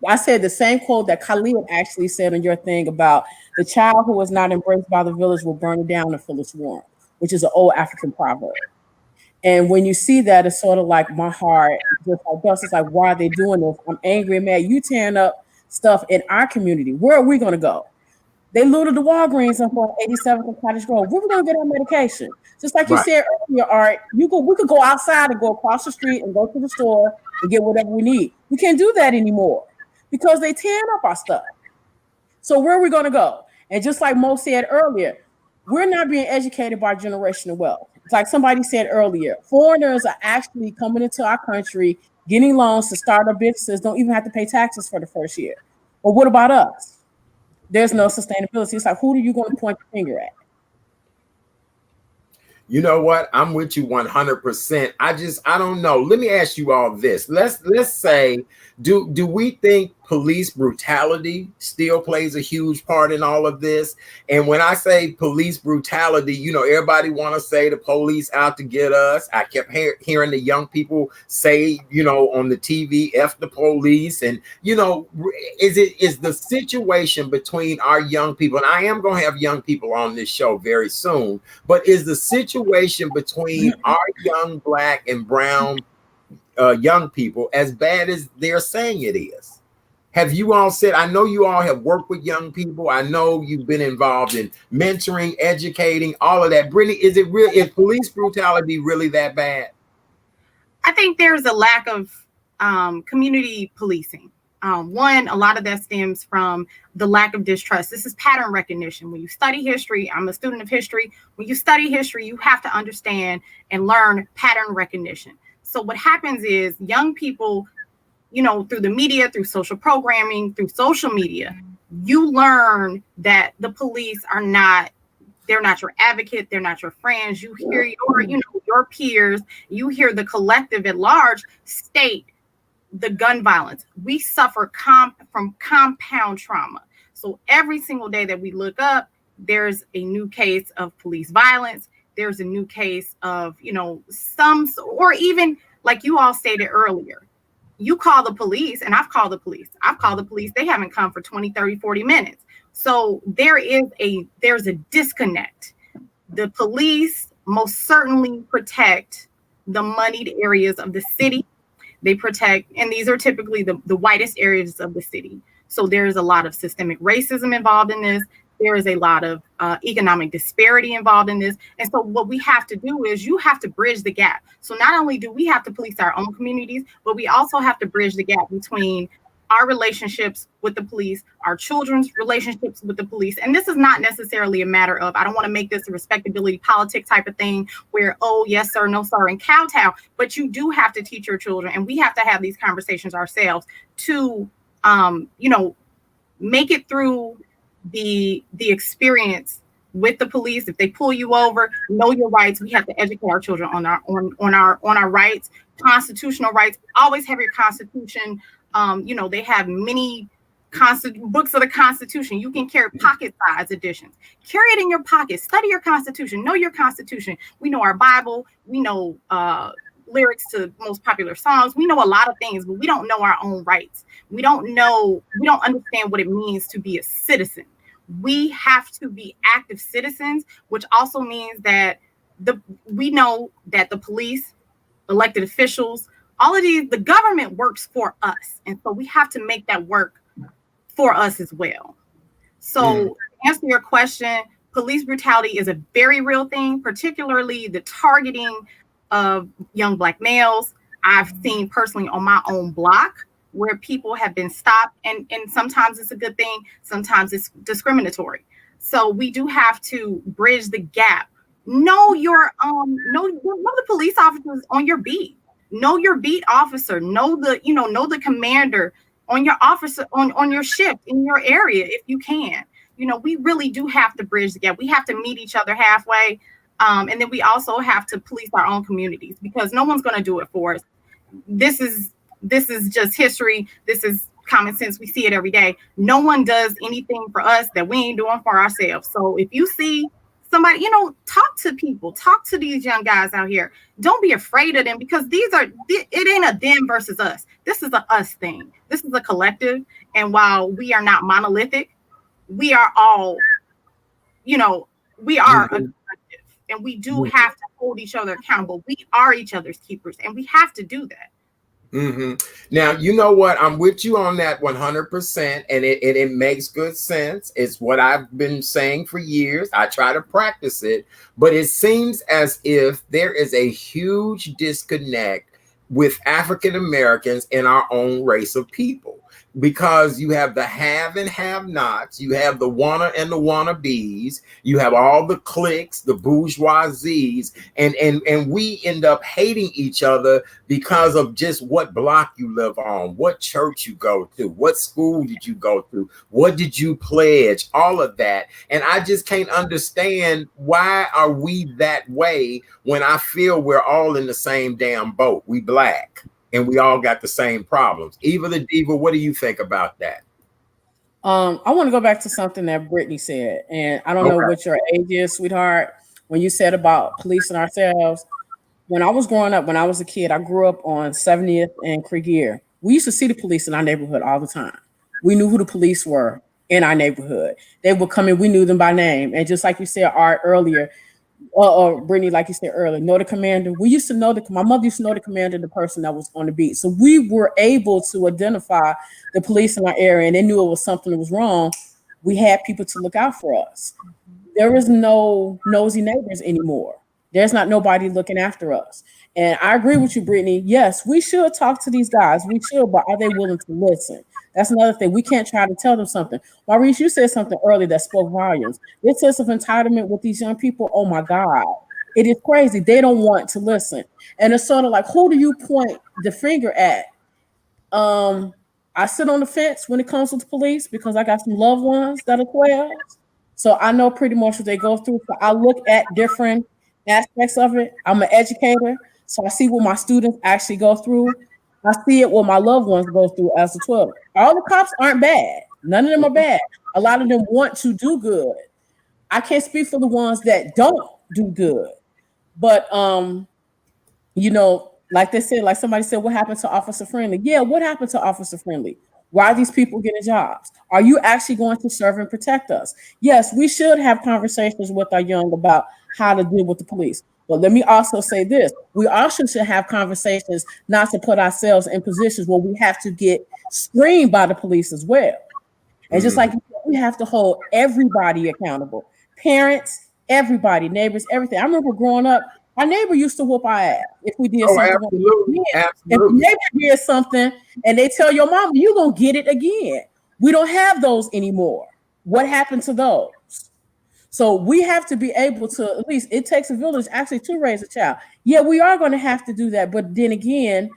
I said the same quote that Khalid actually said on your thing about the child who was not embraced by the village will burn it down and fill its warmth, which is an old African proverb. And when you see that, it's sort of like my heart just like busts. It's like, why are they doing this? I'm angry and mad. You tearing up stuff in our community. Where are we going to go? They looted the Walgreens up on 87th and Cottage Grove. Where are we going to get our medication? Just like you said earlier, Art, we could go outside and go across the street and go to the store and get whatever we need. We can't do that anymore because they tearing up our stuff. So where are we going to go? And just like Mo said earlier, we're not being educated by generational wealth. It's like somebody said earlier, foreigners are actually coming into our country, getting loans to start our businesses, don't even have to pay taxes for the first year. But what about us? There's no sustainability. It's like, who are you going to point the finger at? You know what? I'm with you 100%. I don't know. Let me ask you all this. Let's say, do we think police brutality still plays a huge part in all of this? And when I say police brutality, everybody want to say the police out to get us. I kept hearing the young people say, on the TV, F the police. And, is the situation between our young people, and I am going to have young people on this show very soon, but is the situation between our young black and brown young people as bad as they're saying it is? Have you all said, I know you all have worked with young people. I know you've been involved in mentoring, educating, all of that. Brittany, is police brutality really that bad? I think there's a lack of community policing. One, a lot of that stems from the lack of distrust. This is pattern recognition. When you study history, I'm a student of history. When you study history, you have to understand and learn pattern recognition. So what happens is young people, through the media, through social programming, through social media, you learn that the police they're not your advocate, they're not your friends. You hear your peers, you hear the collective at large state the gun violence. We suffer from compound trauma. So every single day that we look up, there's a new case of police violence. There's a new case of, or even like you all stated earlier, you call the police, and I've called the police. They haven't come for 20, 30, 40 minutes. So there's a disconnect. The police most certainly protect the moneyed areas of the city. They protect, and these are typically the whitest areas of the city. So there's a lot of systemic racism involved in this. There is a lot of economic disparity involved in this. And so what we have to do is you have to bridge the gap. So not only do we have to police our own communities, but we also have to bridge the gap between our relationships with the police, our children's relationships with the police. And this is not necessarily a matter of, I don't want to make this a respectability politic type of thing where, oh, yes, sir, no, sir, and kowtow. But you do have to teach your children, and we have to have these conversations ourselves to, make it through the experience with the police. If they pull you over, know your rights. We have to educate our children on our rights, constitutional rights. Always have your constitution. They have many books of the Constitution. You can carry pocket-sized editions. Carry it in your pocket. Study your Constitution. Know your Constitution. We know our Bible. We know lyrics to most popular songs. We know a lot of things, but we don't know our own rights. We don't understand what it means to be a citizen. We have to be active citizens, which also means that we know that the police, elected officials, all of these, the government works for us. And so we have to make that work for us as well. So to answer your question, police brutality is a very real thing, particularly the targeting of young Black males. I've seen personally on my own block where people have been stopped, and sometimes it's a good thing, sometimes it's discriminatory. So we do have to bridge the gap. Know the police officers on your beat. Know your beat officer. Know the commander on your officer on your shift in your area if you can. We really do have to bridge the gap. We have to meet each other halfway, and then we also have to police our own communities, because no one's going to do it for us. This is just history. This is common sense. We see it every day. No one does anything for us that we ain't doing for ourselves. So if you see somebody, talk to people, talk to these young guys out here. Don't be afraid of them, because it ain't a them versus us. This is a us thing. This is a collective. And while we are not monolithic, we are all, we are a collective, and we do have to hold each other accountable. We are each other's keepers, and we have to do that. Now, you know what? I'm with you on that 100%, and it makes good sense. It's what I've been saying for years. I try to practice it, but it seems as if there is a huge disconnect with African Americans in our own race of people, because you have the have and have nots, you have the wanna and the wannabes, you have all the cliques, the bourgeoisies, and we end up hating each other because of just what block you live on, what church you go to, what school did you go to, what did you pledge, all of that. And I just can't understand, why are we that way when I feel we're all in the same damn boat? We Black, and we all got the same problems. Eva the Diva, what do you think about that? I want to go back to something that Brittany said, and I don't know what your age is, sweetheart. When you said about policing ourselves, when I was growing up, when I was a kid, I grew up on 70th and Krieger. We used to see the police in our neighborhood all the time. We knew who the police were in our neighborhood. They would come in, we knew them by name. And just like you said, Art, earlier, or Brittany, like you said earlier, know the commander. We used to know my mother used to know the commander, the person that was on the beat. So we were able to identify the police in our area, and they knew it was something that was wrong. We had people to look out for us. There is no nosy neighbors anymore. There's not nobody looking after us. And I agree with you, Brittany. Yes, we should talk to these guys. We should, but are they willing to listen? That's another thing. We can't try to tell them something. Maurice, you said something earlier that spoke volumes. This sense of entitlement with these young people, oh my God. It is crazy. They don't want to listen. And it's sort of like, who do you point the finger at? I sit on the fence when it comes to the police, because I got some loved ones that are 12. So I know pretty much what they go through. So I look at different aspects of it. I'm an educator, so I see what my students actually go through. I see it what my loved ones go through as a 12. All the cops aren't bad. None of them are bad. A lot of them want to do good. I can't speak for the ones that don't do good. But like they said, like somebody said, what happened to Officer Friendly? Yeah, what happened to Officer Friendly? Why are these people getting jobs? Are you actually going to serve and protect us? Yes, we should have conversations with our young about how to deal with the police. But let me also say this. We also should have conversations not to put ourselves in positions where we have to get screened by the police as well. And just like we have to hold everybody accountable. Parents, everybody, neighbors, everything. I remember growing up, our neighbor used to whoop our ass if we did something. Absolutely. If the neighbor did something and they tell your mama, you're going to get it again. We don't have those anymore. What happened to those? So we have to be able to, at least it takes a village actually to raise a child. Yeah, we are going to have to do that. But then again,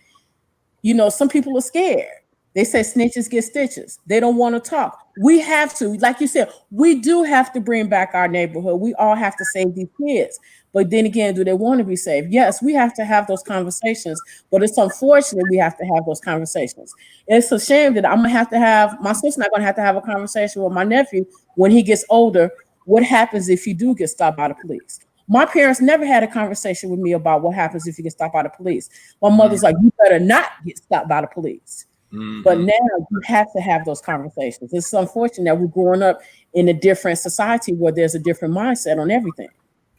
some people are scared. They say snitches get stitches. They don't want to talk. We have to, like you said, we do have to bring back our neighborhood. We all have to save these kids. But then again, do they want to be safe? Yes, we have to have those conversations, but it's unfortunate we have to have those conversations. It's a shame that I'm gonna have to have my sister not gonna have to have a conversation with my nephew when he gets older. What happens if you do get stopped by the police? My parents never had a conversation with me about what happens if you get stopped by the police. My mother's like, you better not get stopped by the police. But now you have to have those conversations. It's unfortunate that we're growing up in a different society where there's a different mindset on everything.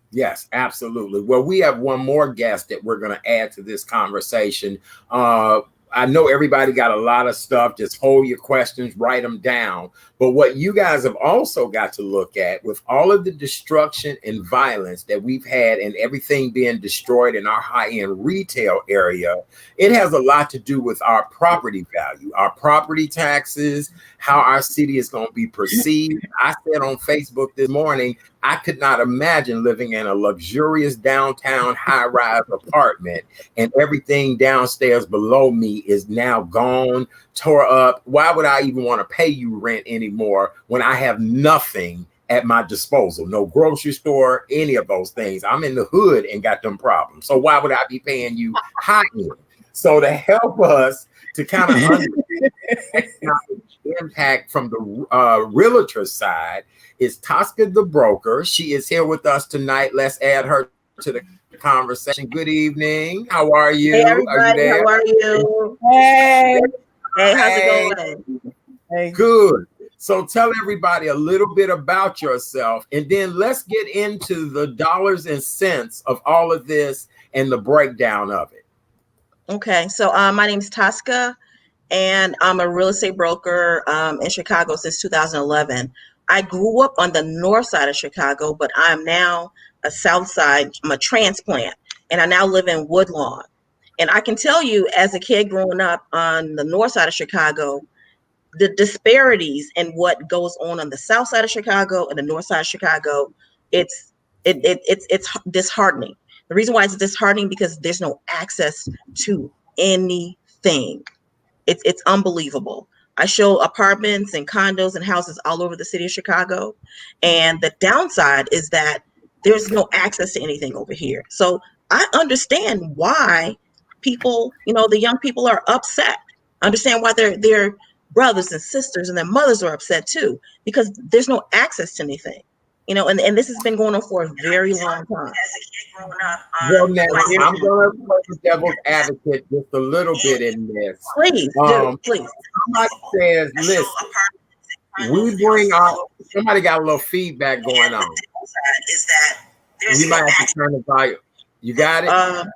Yes, absolutely. Well, we have one more guest that we're going to add to this conversation. I know everybody got a lot of stuff. Just hold your questions, write them down. But what you guys have also got to look at with all of the destruction and violence that we've had and everything being destroyed in our high-end retail area, it has a lot to do with our property value, our property taxes, how our city is going to be perceived. I said on Facebook this morning, I could not imagine living in a luxurious downtown high-rise apartment and everything downstairs below me is now gone, tore up. Why would I even want to pay you rent anymore when I have nothing at my disposal? No grocery store, any of those things. I'm in the hood and got them problems. So why would I be paying you high end? So to help us to kind of understand the impact from the realtor side is Tosca the broker. She is here with us tonight. Let's add her to the conversation. Good evening. How are you? Hey everybody, are you there? How are you? Hey, How's it going? hey. Good. So tell everybody a little bit about yourself, and then let's get into the dollars and cents of all of this and the breakdown of it. Okay, so my name is Tosca, and I'm a real estate broker in Chicago since 2011. I grew up on the north side of Chicago, but I'm now a south side. I'm a transplant, and I now live in Woodlawn. And I can tell you, as a kid growing up on the north side of Chicago, the disparities in what goes on the south side of Chicago and the north side of Chicago, it's disheartening. The reason why it's disheartening because there's no access to anything. It's unbelievable. I show apartments and condos and houses all over the city of Chicago, and the downside is that there's no access to anything over here. So I understand why people, the young people are upset. I understand why their brothers and sisters and their mothers are upset too, because there's no access to anything. And this has been going on for a very long time. Well, now, I'm going to play the devil's advocate just a little bit in this. Please, please. Somebody says, listen, we bring somebody got a little feedback going on. You might have to turn the volume. You got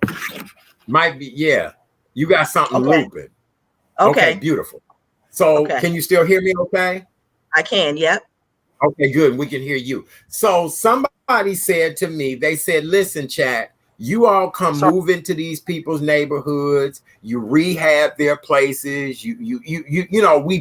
it? Might be, yeah. You got something looping. Okay, beautiful. So can you still hear me okay? I can, yep. Okay, good. We can hear you. So somebody said to me, they said, listen, chat, you all come move into these people's neighborhoods, you rehab their places, we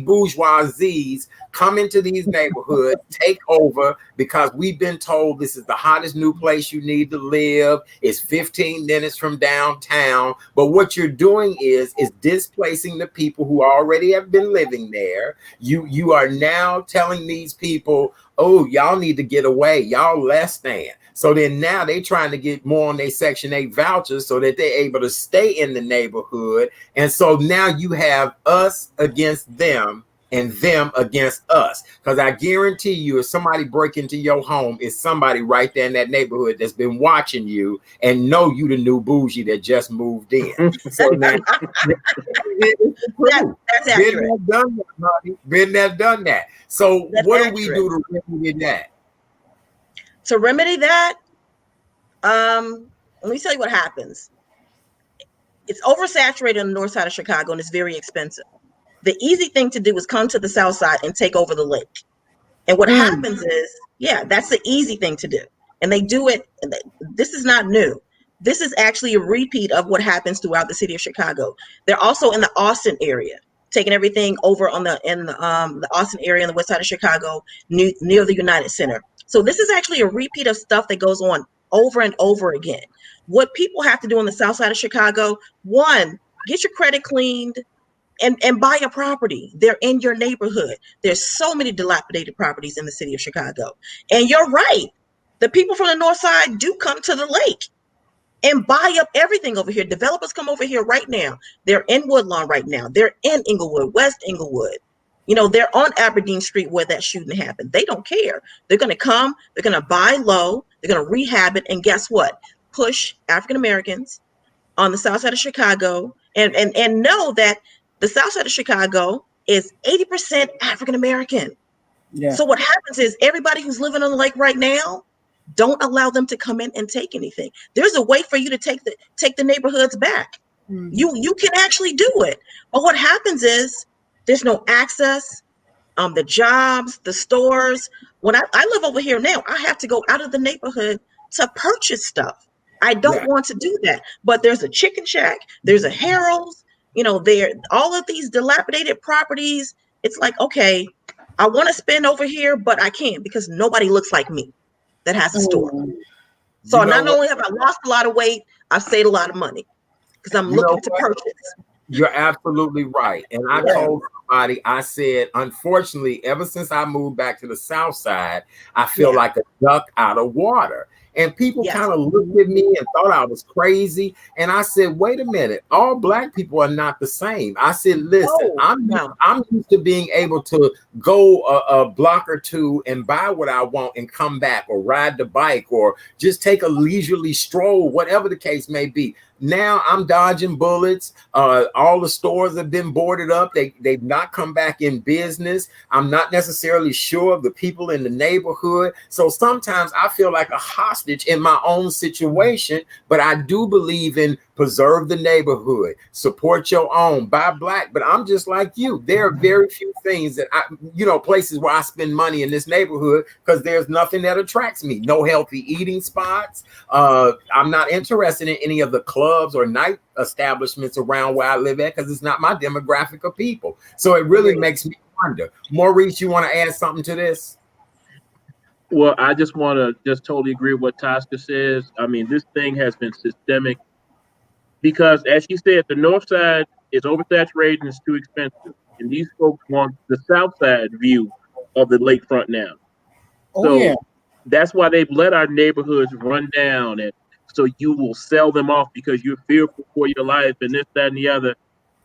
bourgeoisies come into these neighborhoods, take over because we've been told this is the hottest new place you need to live. It's 15 minutes from downtown. But what you're doing is displacing the people who already have been living there. You are now telling these people, oh, y'all need to get away. Y'all less than. So then now they trying to get more on their Section 8 vouchers so that they're able to stay in the neighborhood. And so now you have us against them and them against us. Because I guarantee you, if somebody break into your home, it's somebody right there in that neighborhood that's been watching you and know you the new bougie that just moved in. So now, that's accurate. Been there, done that. So what do we do to remedy that? To remedy that, let me tell you what happens. It's oversaturated on the north side of Chicago and it's very expensive. The easy thing to do is come to the south side and take over the lake. And what happens is, that's the easy thing to do. And they do it. This is not new. This is actually a repeat of what happens throughout the city of Chicago. They're also in the Austin area, taking everything over in the Austin area on the west side of Chicago, near the United Center. So this is actually a repeat of stuff that goes on over and over again. What people have to do on the south side of Chicago, one, get your credit cleaned and buy a property. They're in your neighborhood. There's so many dilapidated properties in the city of Chicago. And you're right. The people from the north side do come to the lake and buy up everything over here. Developers come over here right now. They're in Woodlawn right now. They're in Inglewood, West Inglewood. You know, they're on Aberdeen Street where that shooting happened. They don't care. They're going to come, they're going to buy low, they're going to rehab it, and guess what? Push African Americans on the south side of Chicago, and know that the south side of Chicago is 80% African American. Yeah. So what happens is everybody who's living on the lake right now, don't allow them to come in and take anything. There's a way for you to take the neighborhoods back. Mhm. You can actually do it. But what happens is there's no access, the jobs, the stores. When I live over here now, I have to go out of the neighborhood to purchase stuff. I don't want to do that. But there's a Chicken Shack, there's a Harold's, you know, there all of these dilapidated properties. It's like, okay, I want to spend over here, but I can't because nobody looks like me that has a store. Mm. So You know not what? only have I lost a lot of weight, I've saved a lot of money because I'm You know looking to what? purchase. You're absolutely right. And I Yeah. told somebody, I said, unfortunately, ever since I moved back to the South Side, I feel Yeah. like a duck out of water. And people Yes. kind of looked at me and thought I was crazy. And I said, wait a minute, all Black people are not the same. I said, listen, No. I'm used to being able to go a block or two and buy what I want and come back, or ride the bike, or just take a leisurely stroll, whatever the case may be. Now I'm dodging bullets. All the stores have been boarded up. They've not come back in business. I'm not necessarily sure of the people in the neighborhood. So sometimes I feel like a hostage in my own situation, but I do believe in preserve the neighborhood, support your own, buy Black. But I'm just like you. There are very few things that places where I spend money in this neighborhood because there's nothing that attracts me. No healthy eating spots. I'm not interested in any of the clubs or night establishments around where I live at because it's not my demographic of people. So it really makes me wonder. Maurice, you want to add something to this? Well, I just want to just totally agree with what Tosca says. I mean, this thing has been systemic because, as she said, the north side is oversaturated and it's too expensive. And these folks want the south side view of the lakefront now. Oh, So yeah. that's why they've let our neighborhoods run down. And so you will sell them off because you're fearful for your life and this, that, and the other.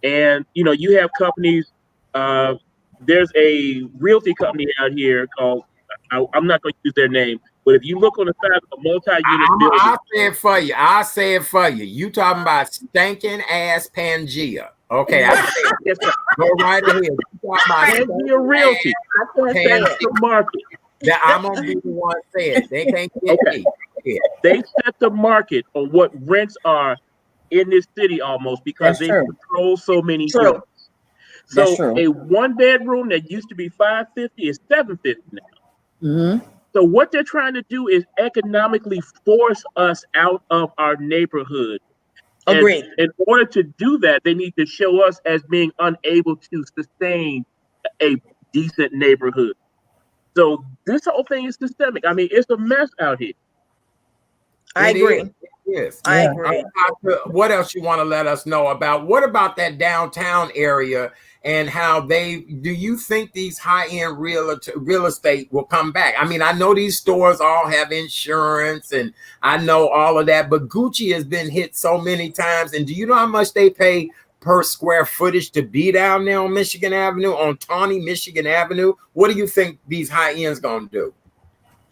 And, you know, you have companies. There's a realty company out here called, I'm not going to use their name, but if you look on the side of a multi-unit building. I'll say it for you. I'll say it for you. You talking about stinking ass Pangea. Okay, I say it. Yes, sir. Go right ahead. You talking about Pangea Realty. Pangea. Market. That I'm gonna be the one saying they can't get me. Yeah. They set the market on what rents are in this city almost because That's they true. control so many True. units. That's So true. a 1-bedroom that used to be $550 is $750 now. Mm-hmm. So what they're trying to do is economically force us out of our neighborhood. And Agreed. in order to do that, they need to show us as being unable to sustain a decent neighborhood. So this whole thing is systemic. I mean, it's a mess out here. I agree. It is. I Yeah. agree. What else you want to let us know about? What about that downtown area and how do you think these high-end real estate will come back? I mean, I know these stores all have insurance and I know all of that, but Gucci has been hit so many times. And do you know how much they pay per square footage to be down there on Michigan Avenue, on Tawny Michigan Avenue? What do you think these high ends gonna do?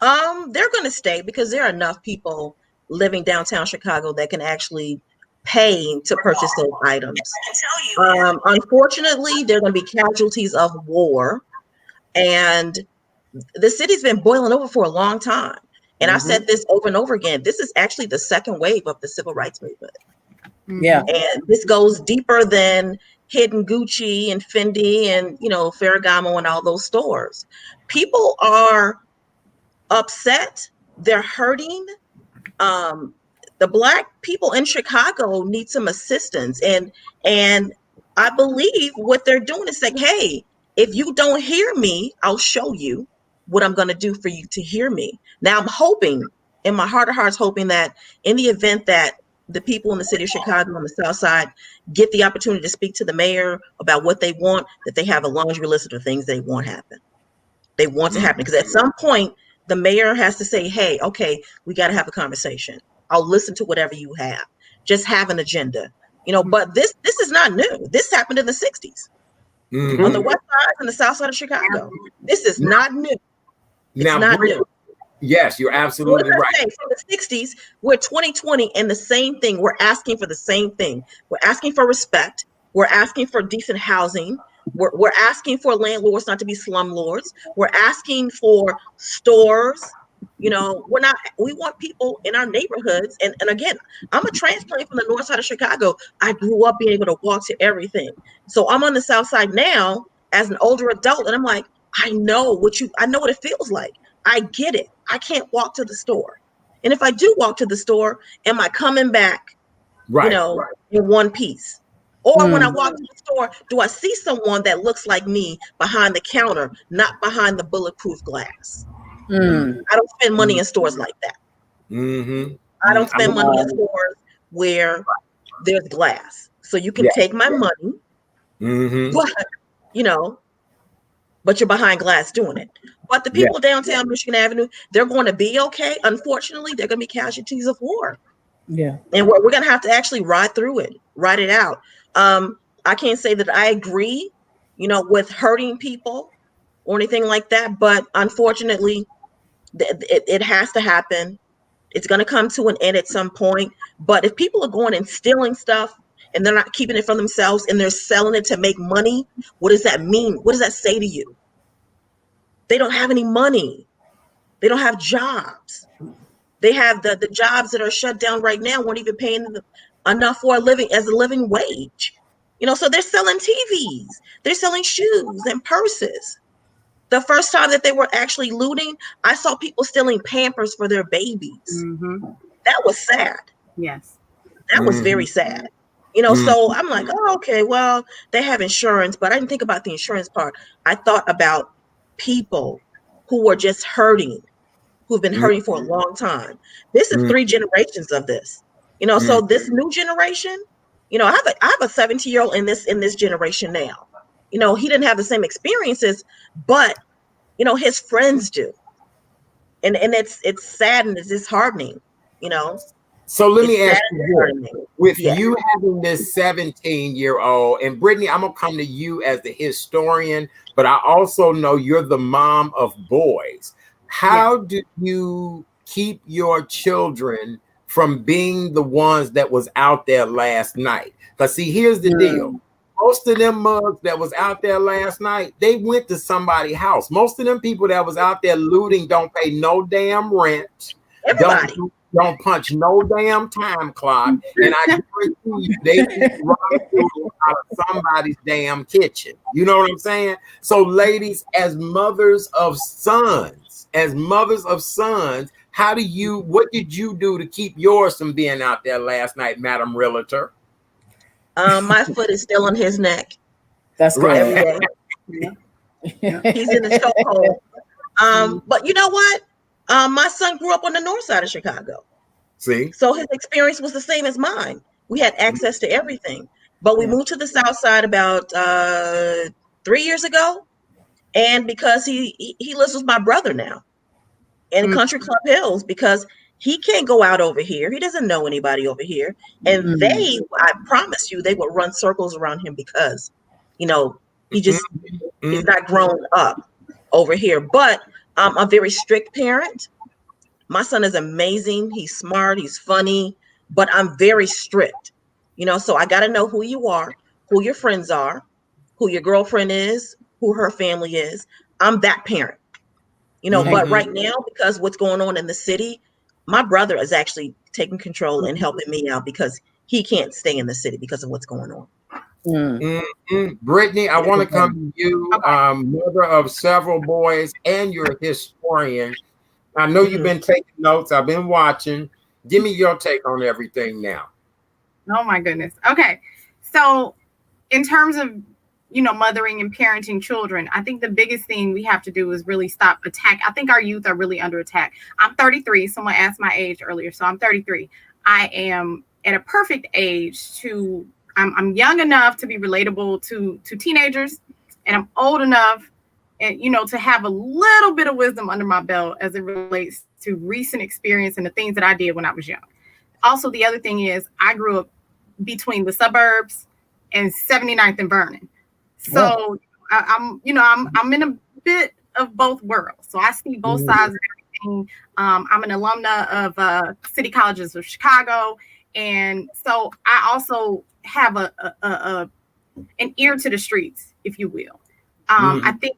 They're going to stay because there are enough people living downtown Chicago that can actually pay to purchase those items. Unfortunately, there are going to be casualties of war, and the city's been boiling over for a long time. And I've said this over and over again. This is actually the second wave of the civil rights movement. Yeah. And this goes deeper than Hidden Gucci and Fendi and, Ferragamo and all those stores. People are upset. They're hurting. The Black people in Chicago need some assistance. And I believe what they're doing is saying, hey, if you don't hear me, I'll show you what I'm going to do for you to hear me. Now, I'm hoping, in my heart of hearts, hoping that in the event that the people in the city of Chicago on the South Side get the opportunity to speak to the mayor about what they want, that they have a laundry list of the things they want happen. They want to happen because at some point, The mayor has to say, hey, okay, we got to have a conversation. I'll listen to whatever you have. Just have an agenda. But this is not new. This happened in the 60s on the west side and the south side of Chicago. This is not new. It's not new. Yes, you're absolutely right. From the 60s, we're 2020 and the same thing. We're asking for the same thing. We're asking for respect. We're asking for decent housing. We're asking for landlords not to be slumlords. We're asking for stores. We want people in our neighborhoods. And again, I'm a transplant from the north side of Chicago. I grew up being able to walk to everything. So I'm on the south side now as an older adult. And I'm like, I know what it feels like. I get it. I can't walk to the store. And if I do walk to the store, am I coming back, in one piece? Or when I walk to the store, do I see someone that looks like me behind the counter, not behind the bulletproof glass? I don't spend money in stores like that. I don't spend money in stores where there's glass. So you can take my money, but you're behind glass doing it. But the people downtown Michigan Avenue, they're going to be okay. Unfortunately, they're going to be casualties of war. Yeah. And we're going to have to actually ride it out. I can't say that I agree, with hurting people or anything like that. But unfortunately, it has to happen. It's going to come to an end at some point. But if people are going and stealing stuff and they're not keeping it for themselves and they're selling it to make money, what does that mean? What does that say to you? They don't have any money. They don't have jobs. They have the jobs that are shut down right now weren't even paying them enough for a living wage. So they're selling TVs. They're selling shoes and purses. The first time that they were actually looting, I saw people stealing Pampers for their babies. That was sad. Yes. That was very sad. So I'm like, oh, okay, well, they have insurance, but I didn't think about the insurance part. I thought about people who were just hurting, who've been hurting for a long time. This is 3 generations of this. So this new generation, I have a 17-year-old in this generation now. He didn't have the same experiences, but his friends do. And it's sad and it's disheartening, So let me ask you, with you having this 17-year-old, and Brittany, I'm gonna come to you as the historian, but I also know you're the mom of boys. How do you keep your children from being the ones that was out there last night? Because see, here's the deal. Most of them mugs that was out there last night, they went to somebody's house. Most of them people that was out there looting don't pay no damn rent. Everybody. Don't punch no damn time clock. And I guarantee you, they run out of somebody's damn kitchen. You know what I'm saying? So ladies, as mothers of sons, what did you do to keep yours from being out there last night, Madam Realtor? My foot is still on his neck. That's good. Every day. He's in the chokehold. But you know what? My son grew up on the north side of Chicago. See? So his experience was the same as mine. We had access to everything. But we moved to the south side about 3 years ago. And because he lives with my brother now in Country Club Hills, because he can't go out over here. He doesn't know anybody over here. And I promise you, they would run circles around him because, he's not grown up over here. But I'm a very strict parent. My son is amazing. He's smart. He's funny. But I'm very strict. So I got to know who you are, who your friends are, who your girlfriend is, who her family is. I'm that parent. But right now, because what's going on in the city, my brother is actually taking control and helping me out because he can't stay in the city because of what's going on. Brittany, I want to come to you, mother of several boys, and you're a historian. I know you've been taking notes. I've been watching. Give me your take on everything now. Oh my goodness. Okay. So in terms of, mothering and parenting children, I think the biggest thing we have to do is really stop attack. I think our youth are really under attack. I'm 33. Someone asked my age earlier. So I'm 33. I am at a perfect age I'm young enough to be relatable to teenagers, and I'm old enough and to have a little bit of wisdom under my belt as it relates to recent experience and the things that I did when I was young. Also, the other thing is I grew up between the suburbs and 79th and Vernon. So I'm in a bit of both worlds. So I see both sides of everything. I'm an alumna of City Colleges of Chicago. And so I also have an ear to the streets, if you will. I think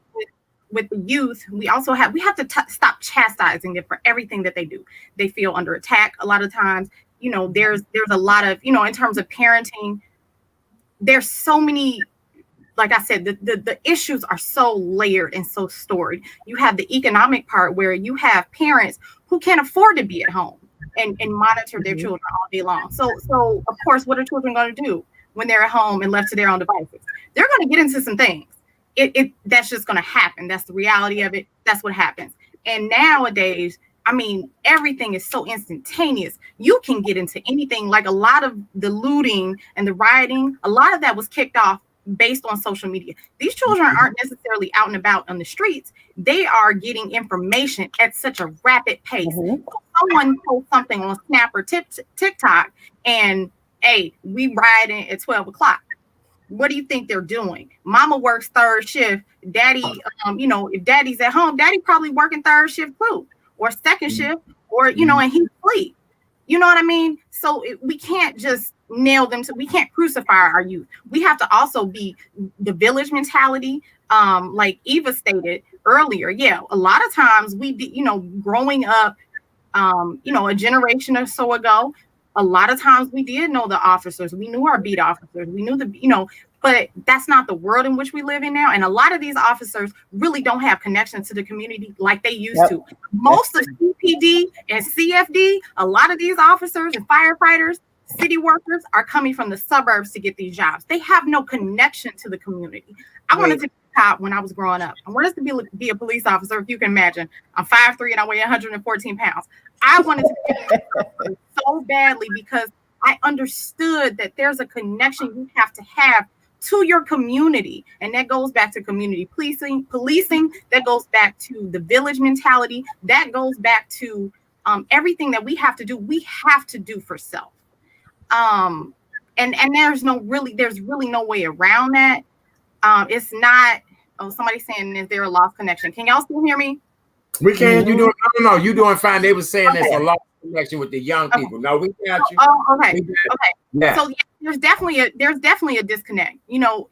with the youth, we have to stop chastising them for everything that they do. They feel under attack a lot of times. There's a lot of, in terms of parenting, there's so many, like I said, the issues are so layered and so storied. You have the economic part where you have parents who can't afford to be at home and monitor their children all day long. So of course, what are children going to do when they're at home and left to their own devices? They're going to get into some things. That's just going to happen. That's the reality of it. That's what happens. And nowadays, I mean, everything is so instantaneous. You can get into anything. Like a lot of the looting and the rioting, a lot of that was kicked off based on social media. These children aren't necessarily out and about on the streets. They are getting information at such a rapid pace. Someone posts something on Snap or TikTok and, hey, we rioting at 12 o'clock. What do you think they're doing? Mama works third shift. Daddy, if daddy's at home, daddy probably working third shift too, or second shift, or, and he's asleep. You know what I mean? So we can't just nail them we can't crucify our youth. We have to also be the village mentality. Like Eva stated earlier, a lot of times we, growing up, a generation or so ago, a lot of times we did know the officers. We knew our beat officers. We knew but that's not the world in which we live in now. And a lot of these officers really don't have connections to the community like they used to. Most of CPD and CFD, a lot of these officers and firefighters, city workers are coming from the suburbs to get these jobs. They have no connection to the community. I wanted to be a cop when I was growing up. I wanted to be a police officer, if you can imagine. I'm 5'3" and I weigh 114 pounds. I wanted to be so badly because I understood that there's a connection you have to have to your community. And that goes back to community policing, that goes back to the village mentality, that goes back to everything that we have to do for self. And there's really no way around that. It's not, somebody's saying, is there a lost connection? Can y'all still hear me? We can. You doing? No. You doing fine. They were saying there's a lost connection with the young people. No, we got you. Oh, okay. Okay. Yeah. So there's definitely a disconnect. A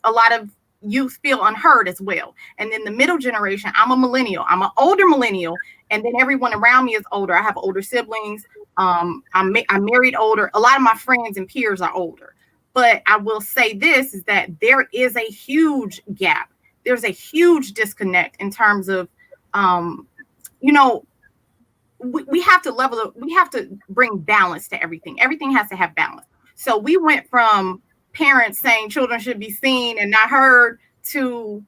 lot of youth feel unheard as well. And then the middle generation, I'm a millennial. I'm an older millennial, and then everyone around me is older. I have older siblings. I'm married older. A lot of my friends and peers are older. But I will say this is that there is a huge gap. There's a huge disconnect in terms of, we have to bring balance to everything. Everything has to have balance. So we went from parents saying children should be seen and not heard to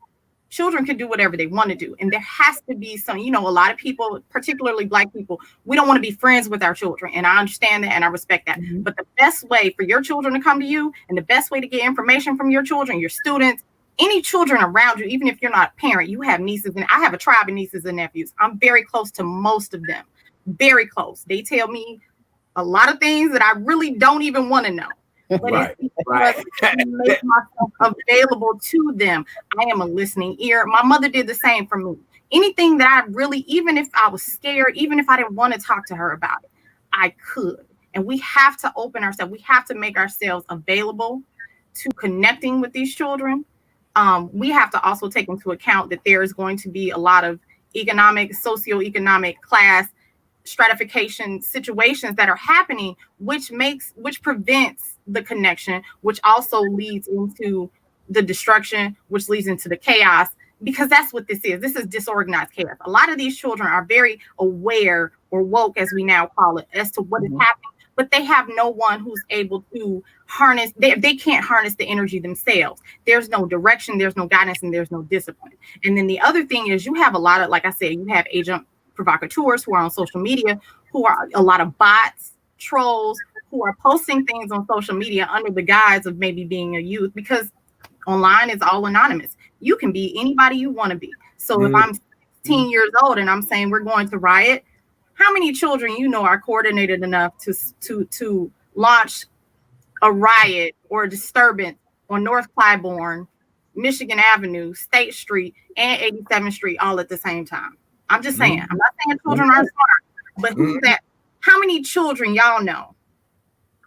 children can do whatever they want to do. And there has to be some, a lot of people, particularly Black people, we don't want to be friends with our children. And I understand that and I respect that. But the best way for your children to come to you and the best way to get information from your children, your students, any children around you, even if you're not a parent, you have nieces, and I have a tribe of nieces and nephews. I'm very close to most of them, very close. They tell me a lot of things that I really don't even want to know. But it's because I make myself available to them. I am a listening ear. My mother did the same for me. Anything that I really, even if I was scared, even if I didn't want to talk to her about it, I could. And we have to open ourselves. We have to make ourselves available to connecting with these children. We have to also take into account that there is going to be a lot of socioeconomic class stratification situations that are happening, which prevents the connection, which also leads into the destruction, which leads into the chaos, because that's what this is. This is disorganized chaos. A lot of these children are very aware, or woke as we now call it, as to what is happening, but they have no one who's able to harness. They can't harness the energy themselves. There's no direction, there's no guidance, and there's no discipline. And then the other thing is you have a lot of, like I said, you have agent provocateurs who are on social media, who are a lot of bots, trolls, who are posting things on social media under the guise of maybe being a youth, because Online is all anonymous. You can be anybody you want to be. So if I'm 16 years old and I'm saying we're going to riot, how many children are coordinated enough to launch a riot or a disturbance on North Clybourne, Michigan Avenue, State Street, and 87th Street all at the same time? I'm just saying. I'm not saying children aren't smart, but who's that? How many children y'all know,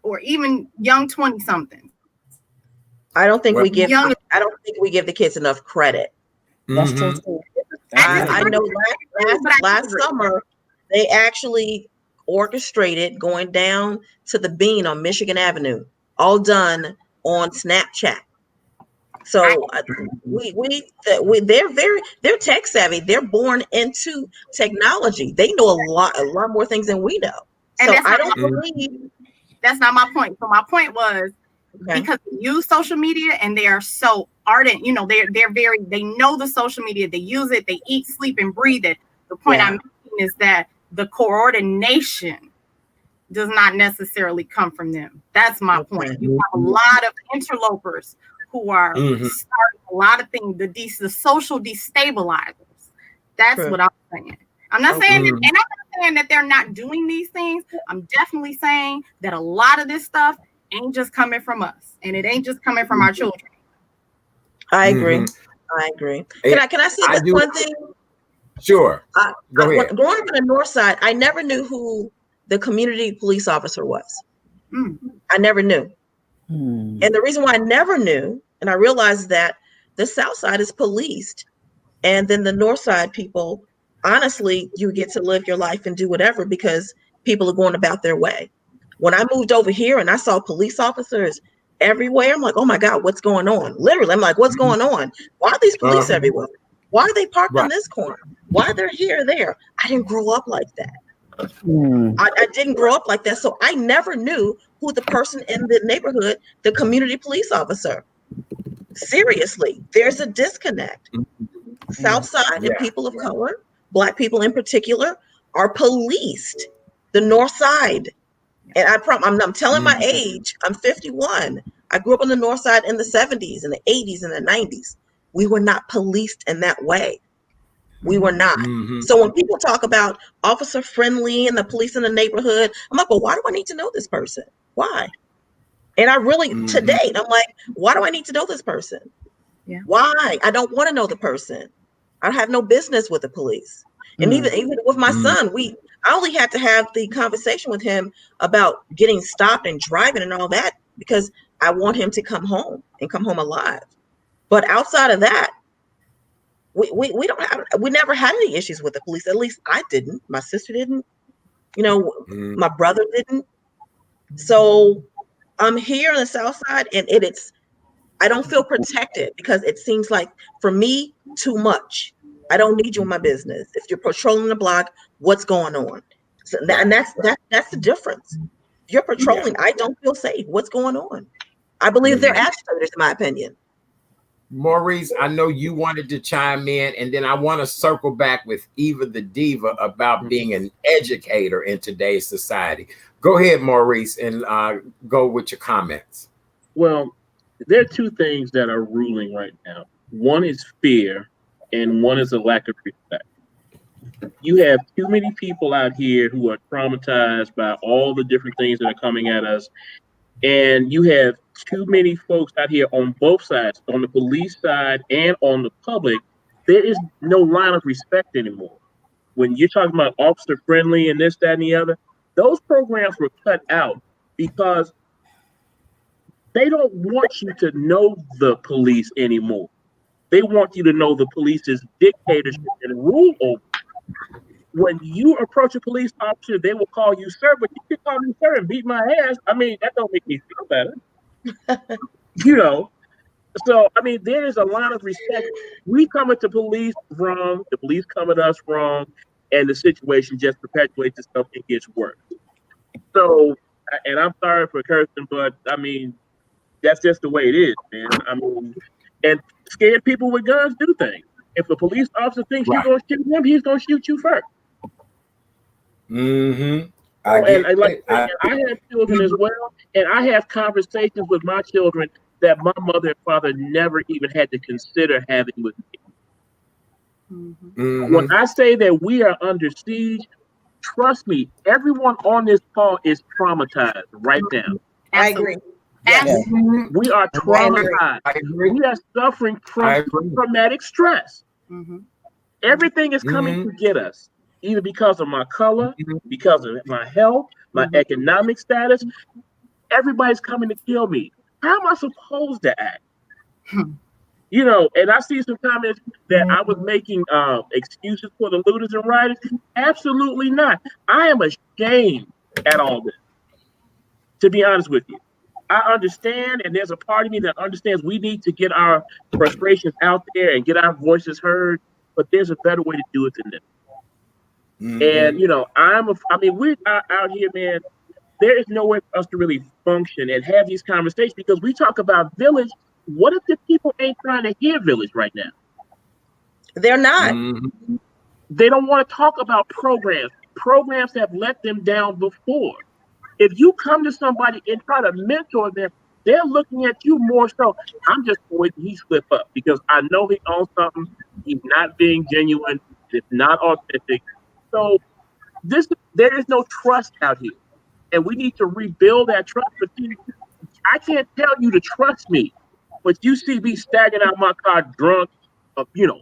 or even young 20-somethings? I don't think we give the kids enough credit. That's true too. I know last summer they actually orchestrated going down to the Bean on Michigan Avenue, all done on Snapchat. So they're tech savvy. They're born into technology. They know a lot more things than we know. So I don't believe. That's not my point. So my point was, because they use social media and they are so ardent, they know the social media, they use it, they eat, sleep, and breathe it. The point I'm making is that the coordination does not necessarily come from them. That's my point. You have a lot of interlopers who are starting a lot of things, the social destabilizers. That's what I'm saying. I'm not saying that, and I'm not saying that they're not doing these things. I'm definitely saying that a lot of this stuff ain't just coming from us, and it ain't just coming from our children. I agree. Can I say this one thing? Sure. Go ahead. Growing up on the north side, I never knew who the community police officer was. I never knew. And the reason why I never knew, and I realized that the south side is policed, and then the north side people, honestly, you get to live your life and do whatever because people are going about their way. When I moved over here and I saw police officers everywhere, I'm like, oh my God, what's going on? Literally, I'm like, what's going on? Why are these police everywhere? Why are they parked on this corner? Why they're here or there? I didn't grow up like that. I didn't grow up like that. So I never knew who the person in the neighborhood, the community police officer. Seriously, there's a disconnect. South side and people of color, Black people in particular, are policed. The north side. And I'm telling my age, I'm 51. I grew up on the north side in the 70s and the 80s and the 90s. We were not policed in that way. We were not. So when people talk about officer friendly and the police in the neighborhood, I'm like, well, why do I need to know this person? Why? And I really, to date, I'm like, why do I need to know this person? Yeah. Why? I don't want to know the person. I have no business with the police. And even with my son, I only had to have the conversation with him about getting stopped and driving and all that because I want him to come home and come home alive. But outside of that, we never had any issues with the police. At least I didn't. My sister didn't. My brother didn't. So I'm here on the south side, and I don't feel protected because it seems like for me too much. I don't need you in my business. If you're patrolling the block, what's going on? So that's the difference. If you're patrolling, I don't feel safe. What's going on? I believe they're agitators, in my opinion. Maurice, I know you wanted to chime in, and then I want to circle back with Eva the Diva about being an educator in today's society. Go ahead, Maurice, and go with your comments. Well, there are two things that are ruling right now. One is fear, and one is a lack of respect. You have too many people out here who are traumatized by all the different things that are coming at us. And you have too many folks out here on both sides, on the police side and on the public. There is no line of respect anymore. When you're talking about officer friendly and this, that, and the other, those programs were cut out because they don't want you to know the police anymore. They want you to know the police's dictatorship and rule over. When you approach a police officer, they will call you sir, but you can call me sir and beat my ass. I mean, that don't make me feel better. So, I mean, there is a lot of respect. We come at the police wrong, the police come at us wrong, and the situation just perpetuates itself and gets worse. So, and I'm sorry for cursing, but I mean, that's just the way it is, man. I mean, and scared people with guns do things. If a police officer thinks you're going to shoot him, he's going to shoot you first. I have children as well, and I have conversations with my children that my mother and father never even had to consider having with me. Mm-hmm. When I say that we are under siege, trust me, everyone on this call is traumatized right now. I agree. Yeah. Yes. We are traumatized. I agree. We are suffering I from agree. traumatic stress. Mm-hmm. Everything is coming to get us, either because of my color, because of my health, my economic status. Everybody's coming to kill me. How am I supposed to act? You know, and I see some comments that I was making excuses for the looters and rioters. Absolutely not. I am ashamed at all this, to be honest with you. I understand, and there's a part of me that understands we need to get our frustrations out there and get our voices heard, but there's a better way to do it than this. And, you know, I mean, we're out here, man. There is no way for us to really function and have these conversations because we talk about village. What if the people ain't trying to hear village right now? They're not. They don't want to talk about programs. Programs have let them down before. If you come to somebody and try to mentor them, they're looking at you more so. I'm just waiting he slip up because I know he owns something. He's not being genuine. It's not authentic. So there is no trust out here. And we need to rebuild that trust. But see, I can't tell you to trust me, but you see me staggering out my car drunk, you know,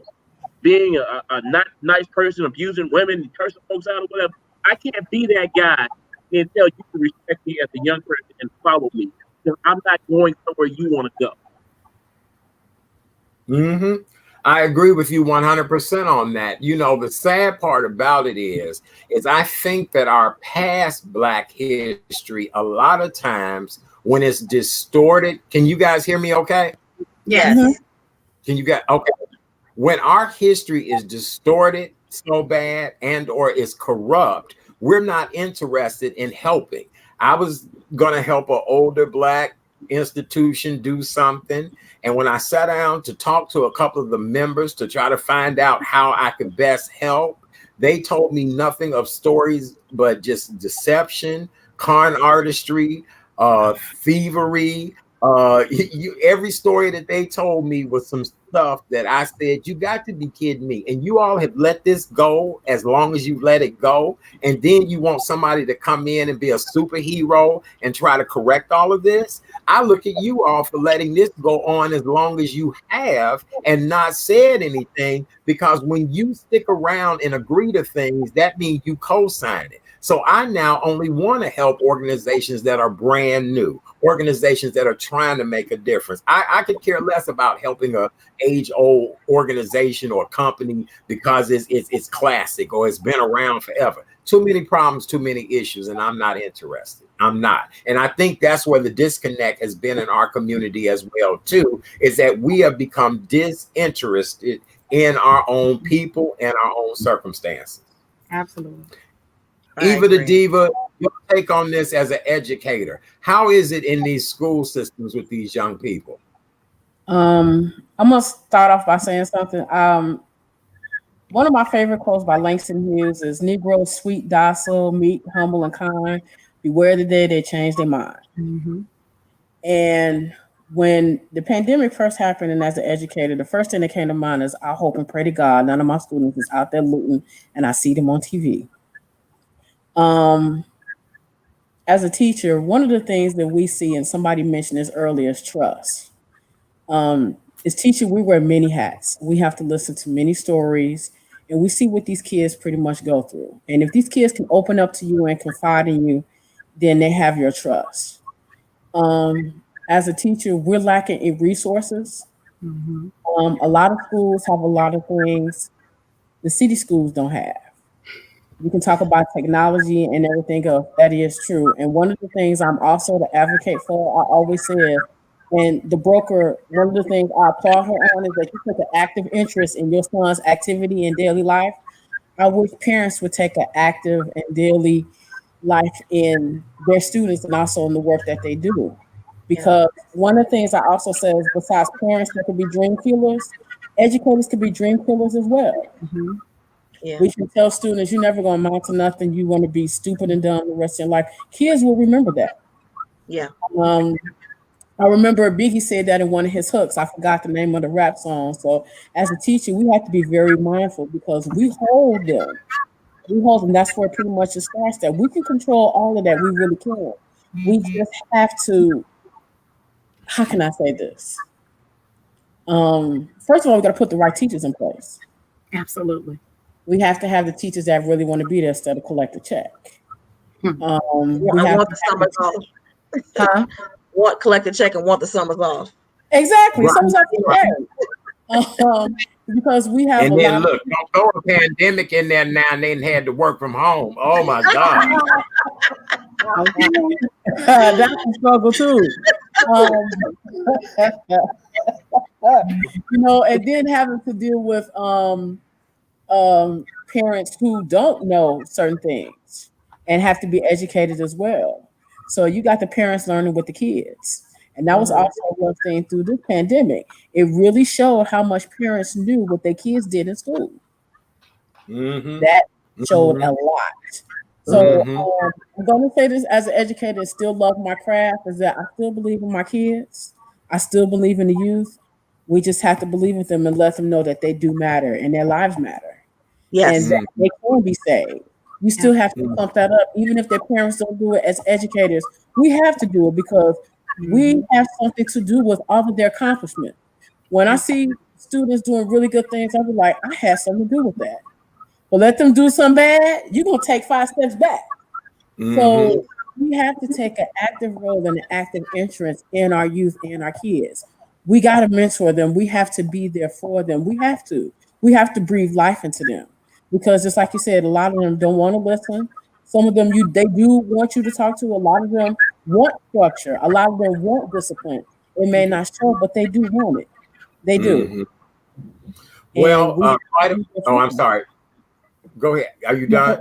being a not nice person, abusing women, cursing folks out or whatever. I can't be that guy and tell you to respect me as a young person and follow me because I'm not going somewhere you want to go. I agree with you 100% on that. You know, the sad part about it is I think that our past Black history, a lot of times when it's distorted, can you guys hear me okay? Yes. Can you guys, okay. When our history is distorted so bad and or is corrupt, we're not interested in helping. I was going to help an older Black institution do something. And when I sat down to talk to a couple of the members to try to find out how I could best help, they told me nothing of stories, but just deception, con artistry, thievery. Every story that they told me was some stuff that I said, you got to be kidding me. And you all have let this go as long as you let it go. And then you want somebody to come in and be a superhero and try to correct all of this. I look at you all for letting this go on as long as you have and not said anything, because when you stick around and agree to things, that means you co-sign it. So I now only want to help organizations that are brand new, organizations that are trying to make a difference. I could care less about helping a age-old organization or company because it's classic or it's been around forever. Too many problems, too many issues, and I'm not interested. I'm not. And I think that's where the disconnect has been in our community as well, too, is that we have become disinterested in our own people and our own circumstances. Absolutely. Eva the Diva, your take on this as an educator. How is it in these school systems with these young people? I'm gonna start off by saying something. One of my favorite quotes by Langston Hughes is Negroes sweet, docile, meek, humble, and kind. Beware the day they change their mind. And when the pandemic first happened, and as an educator, the first thing that came to mind is I hope and pray to God none of my students is out there looting and I see them on TV. As a teacher, one of the things that we see, and somebody mentioned this earlier, is trust. As teacher, we wear many hats. We have to listen to many stories, and we see what these kids pretty much go through. And if these kids can open up to you and confide in you, then they have your trust. As a teacher, we're lacking in resources. A lot of schools have a lot of things the city schools don't have. We can talk about technology and everything else. That is true. And one of the things I'm also the advocate for, I always say, and the broker, one of the things I applaud her on is that you took an active interest in your son's activity in daily life. I wish parents would take an active and daily life in their students and also in the work that they do. Because one of the things I also say is besides parents that could be dream killers, educators could be dream killers as well. We can tell students you're never going to amount to nothing. You want to be stupid and dumb the rest of your life. Kids will remember that. I remember Biggie said that in one of his hooks. I forgot the name of the rap song. So as a teacher, we have to be very mindful because we hold them. We hold them. That's where pretty much it starts. That we can control all of that. We really can. We just have to. How can I say this? First of all, we got to put the right teachers in place. Absolutely. We have to have the teachers that really want to be there instead of collect a check. I want the summers off. Huh? Want collect a check and want the summers off. Exactly. Right. Summers off. Because we have. And then look, don't throw a pandemic in there now, and then had to work from home. Oh my God. That's a struggle too. And then having to deal with parents who don't know certain things and have to be educated as well. So you got the parents learning with the kids. And that was also one thing through this pandemic. It really showed how much parents knew what their kids did in school. Mm-hmm. That showed a lot. So I'm going to say this as an educator, still love my craft, is that I still believe in my kids. I still believe in the youth. We just have to believe in them and let them know that they do matter and their lives matter. Yes. And that they can be saved. You still have to pump that up. Even if their parents don't do it, as educators, we have to do it because we have something to do with all of their accomplishment. When I see students doing really good things, I'll be like, I had something to do with that. But let them do something bad, you're going to take 5 steps back. So we have to take an active role and an active interest in our youth and our kids. We got to mentor them. We have to be there for them. We have to breathe life into them because just like you said, a lot of them don't want to listen. Some of them, they do want you to talk to. A lot of them want structure. A lot of them want discipline. It may not show, but they do want it. They do. Well, I'm sorry. Go ahead. Are you done?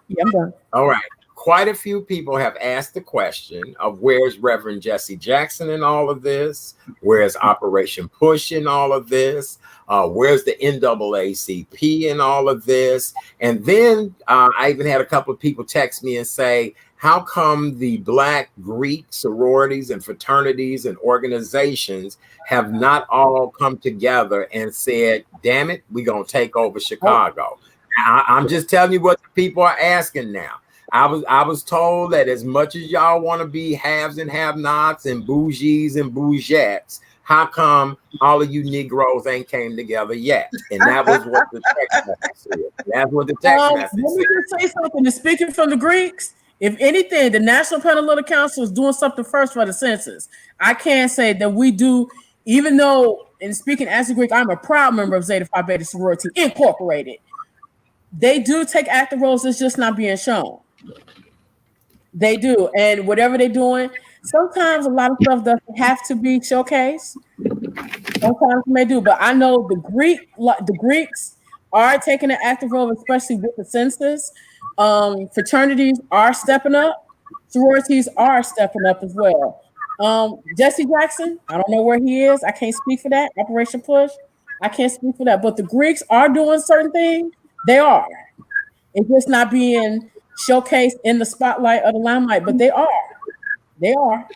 Yeah, I'm done. All right. Quite a few people have asked the question of where's Reverend Jesse Jackson in all of this? Where's Operation Push in all of this? Where's the NAACP in all of this? And then I even had a couple of people text me and say, how come the Black Greek sororities and fraternities and organizations have not all come together and said, damn it, we're going to take over Chicago? I'm just telling you what the people are asking now. I was told that as much as y'all want to be haves and have-nots and bougies and bougettes, how come all of you Negroes ain't came together yet? And that was what the text message said. That's what the text message said. Let me just say something. And speaking from the Greeks, if anything, the National Panhellenic Council is doing something first for the census. I can't say that we do, even though, and speaking as a Greek, I'm a proud member of Zeta Phi Beta Sorority Incorporated. They do take active roles, it's just not being shown. They do. And whatever they're doing, sometimes a lot of stuff doesn't have to be showcased. Sometimes they do. But I know the Greeks are taking an active role, especially with the census. Fraternities are stepping up. Sororities are stepping up as well. Jesse Jackson, I don't know where he is. I can't speak for that. Operation Push, I can't speak for that. But the Greeks are doing certain things. They are. It's just not being showcased in the spotlight or the limelight, but they are. They are.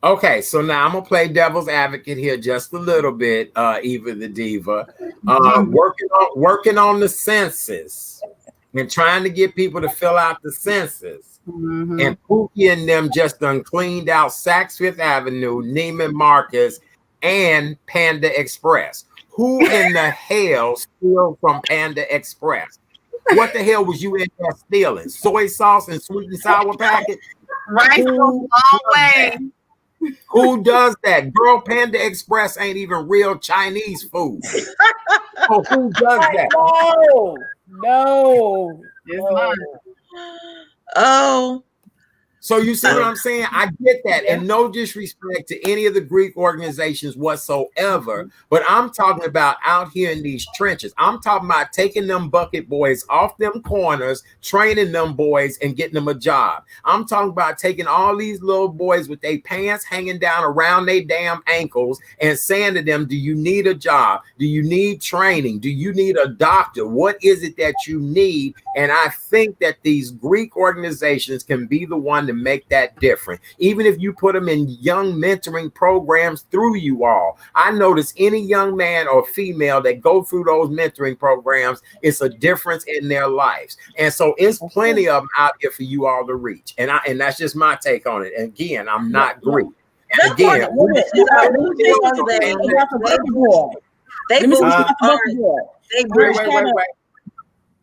Okay, so now I'm gonna play devil's advocate here just a little bit, Eva the Diva. Working on the census and trying to get people to fill out the census. And Pookie and them just done cleaned out Saks Fifth Avenue, Neiman Marcus, and Panda Express. Who in the hell steal from Panda Express? What the hell was you in there stealing? Soy sauce and sweet and sour packet? Right, long way. Who does that? Girl, Panda Express ain't even real Chinese food. So who does that? No. Oh. So you see what I'm saying? I get that. And no disrespect to any of the Greek organizations whatsoever, but I'm talking about out here in these trenches. I'm talking about taking them bucket boys off them corners, training them boys and getting them a job. I'm talking about taking all these little boys with their pants hanging down around their damn ankles and saying to them, do you need a job? Do you need training? Do you need a doctor? What is it that you need? And I think that these Greek organizations can be the one to make that difference. Even if you put them in young mentoring programs through you all, I notice any young man or female that go through those mentoring programs, it's a difference in their lives. And so it's plenty of them out here for you all to reach. And that's just my take on it. And again, I'm not Greek. And again, they believe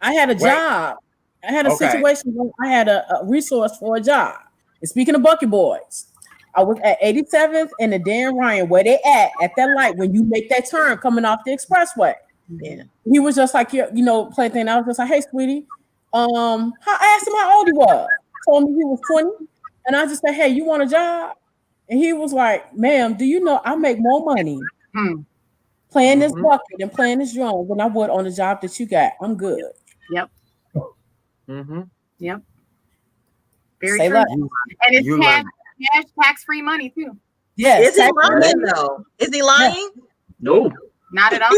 I had a job. I had a situation where I had a resource for a job. And speaking of Bucky Boys, I was at 87th and the Dan Ryan, where they at that light when you make that turn coming off the expressway. Yeah. He was just like, plaything. I was just like, hey, sweetie, I asked him how old he was. Told me he was 20. And I just said, hey, you want a job? And he was like, ma'am, do you know I make more money playing this bucket and playing this drum than I would on the job that you got? I'm good. Yep. Yep. Very Say true. less. And it's cash tax-free money too. Yes. Is he lying though? Is he lying? No. Not at all.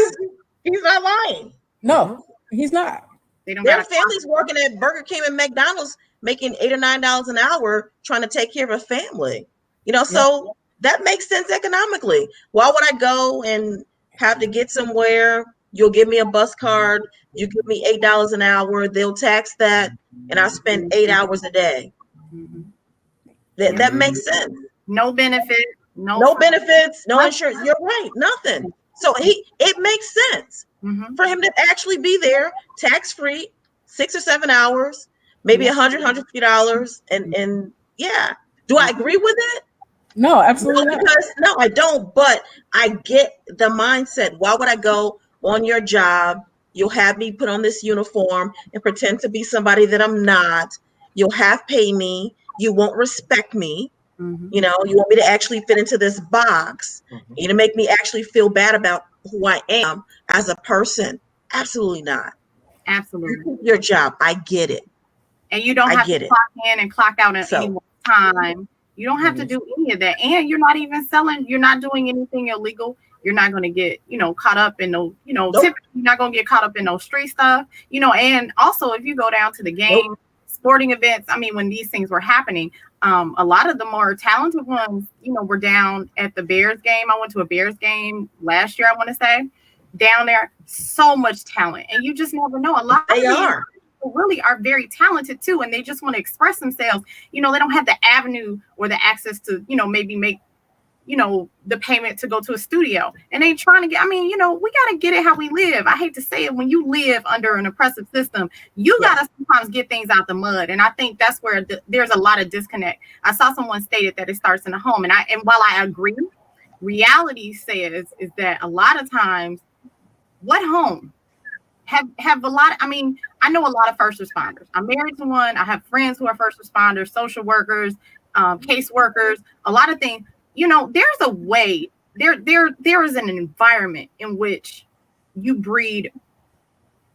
He's not lying. No, he's not. Their families working at Burger King and McDonald's making $8 or $9 an hour trying to take care of a family. So that makes sense economically. Why would I go and have to get somewhere? You'll give me a bus card. You give me $8 an hour. They'll tax that, and I spend 8 hours a day. That makes sense. No benefit. No benefits. No insurance. You're right. Nothing. So it makes sense for him to actually be there tax free, 6 or 7 hours, maybe $150, and yeah. Do I agree with it? No, absolutely not. Because no, I don't. But I get the mindset. Why would I go on your job? You'll have me put on this uniform and pretend to be somebody that I'm not. You'll half pay me. You won't respect me. You want me to actually fit into this box. You to make me actually feel bad about who I am as a person. Absolutely not. Absolutely. Your job. I get it. And you don't have to clock in and clock out at any time. You don't have to do any of that. And you're not even selling. You're not doing anything illegal. You're not going to get, caught up in no, typically you're not going to get caught up in no street stuff, and also if you go down to the game, sporting events, when these things were happening, a lot of the more talented ones, were down at the Bears game. I went to a Bears game last year, I want to say, down there, so much talent. And you just never know. A lot of people really are very talented too. And they just want to express themselves. They don't have the avenue or the access to, maybe make, the payment to go to a studio. And they trying to get, we got to get it how we live. I hate to say it. When you live under an oppressive system, you got to sometimes get things out the mud. And I think that's where there's a lot of disconnect. I saw someone stated that it starts in the home. And while I agree, reality says is that a lot of times, what home have a lot of, I know a lot of first responders. I'm married to one. I have friends who are first responders, social workers, case workers, a lot of things. There's a way, there is an environment in which you breed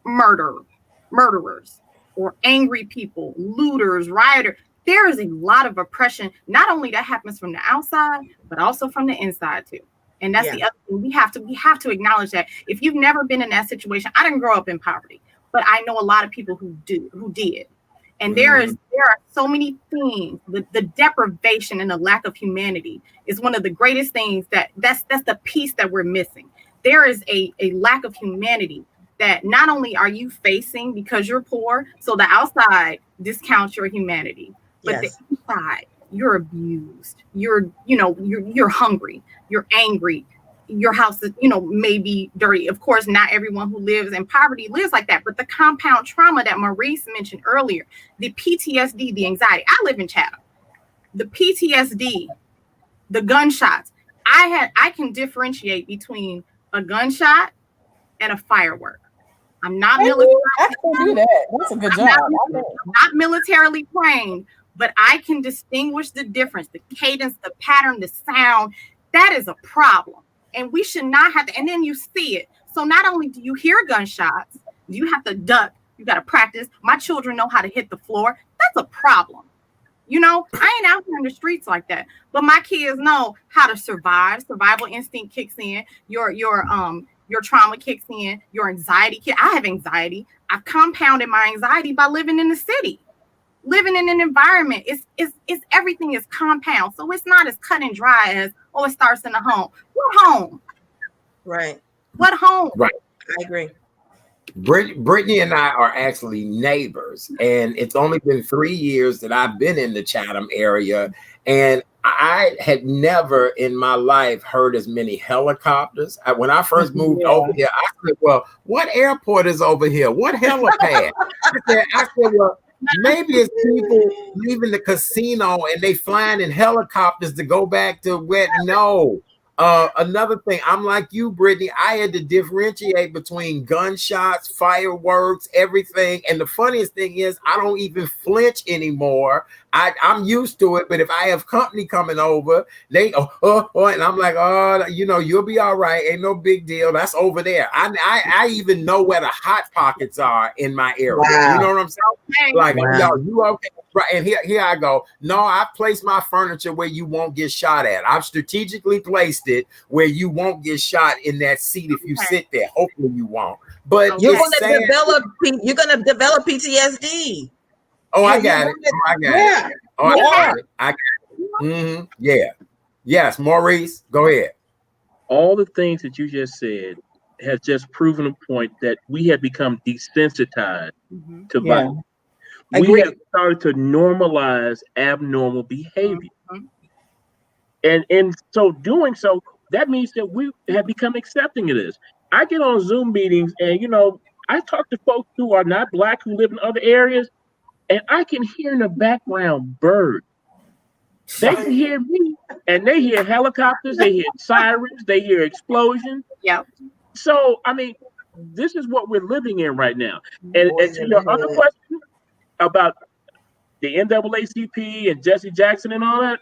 murderers or angry people, looters, rioters. There is a lot of oppression, not only that happens from the outside, but also from the inside too. And that's the other thing. We have to acknowledge that. If you've never been in that situation, I didn't grow up in poverty, but I know a lot of people who did. And there are so many things. The deprivation and the lack of humanity is one of the greatest things that's the piece that we're missing. There is a lack of humanity that not only are you facing because you're poor, so the outside discounts your humanity, but the inside, you're abused. You're hungry. You're angry. Your house is, may be dirty. Of course, not everyone who lives in poverty lives like that, but the compound trauma that Maurice mentioned earlier, the PTSD, the anxiety. I live in Chatham. The PTSD, the gunshots. I can differentiate between a gunshot and a firework. I'm not military. I can do that. That's a good job. Not militarily trained, but I can distinguish the difference, the cadence, the pattern, the sound. That is a problem. And we should not have to, and then you see it. So not only do you hear gunshots, you have to duck, you got to practice. My children know how to hit the floor. That's a problem. I ain't out here in the streets like that, but my kids know how to survive. Survival instinct kicks in. Your trauma kicks in. Your anxiety. I have anxiety. I've compounded my anxiety by living in the city. living in an environment, it's everything is compound. So it's not as cut and dry as, oh, it starts in the home. What home? Right. What home? Right. I agree. Brittany and I are actually neighbors, and it's only been 3 years that I've been in the Chatham area, and I had never in my life heard as many helicopters. When I first moved over here, I said, well, what airport is over here? What helipad? I said, well, maybe it's people leaving the casino and they flying in helicopters to go back to where, no. Another thing, I'm like you, Brittany. I had to differentiate between gunshots, fireworks, everything. And the funniest thing is, I don't even flinch anymore. I'm used to it. But if I have company coming over, they and I'm like, oh, you'll be all right. Ain't no big deal. That's over there. I even know where the hot pockets are in my area. Wow. You know what I'm saying? Like, wow. yo, you okay? Right, and here I go. No, I've placed my furniture where you won't get shot at. I've strategically placed it where you won't get shot in that seat if you sit there. Hopefully you won't. But you're gonna develop PTSD. Oh, I got it. Oh, I got it. Oh, I got it. I got it. Mm-hmm. Yeah. Yes, Maurice, go ahead. All the things that you just said has just proven a point that we have become desensitized to violence. We have started to normalize abnormal behavior. And so doing so, that means that we have become accepting of this. I get on Zoom meetings and, I talk to folks who are not Black, who live in other areas, and I can hear in the background birds. They can hear me, and they hear helicopters, they hear sirens, they hear explosions. Yeah. So, I mean, this is what we're living in right now. And to your other question about the NAACP and Jesse Jackson and all that,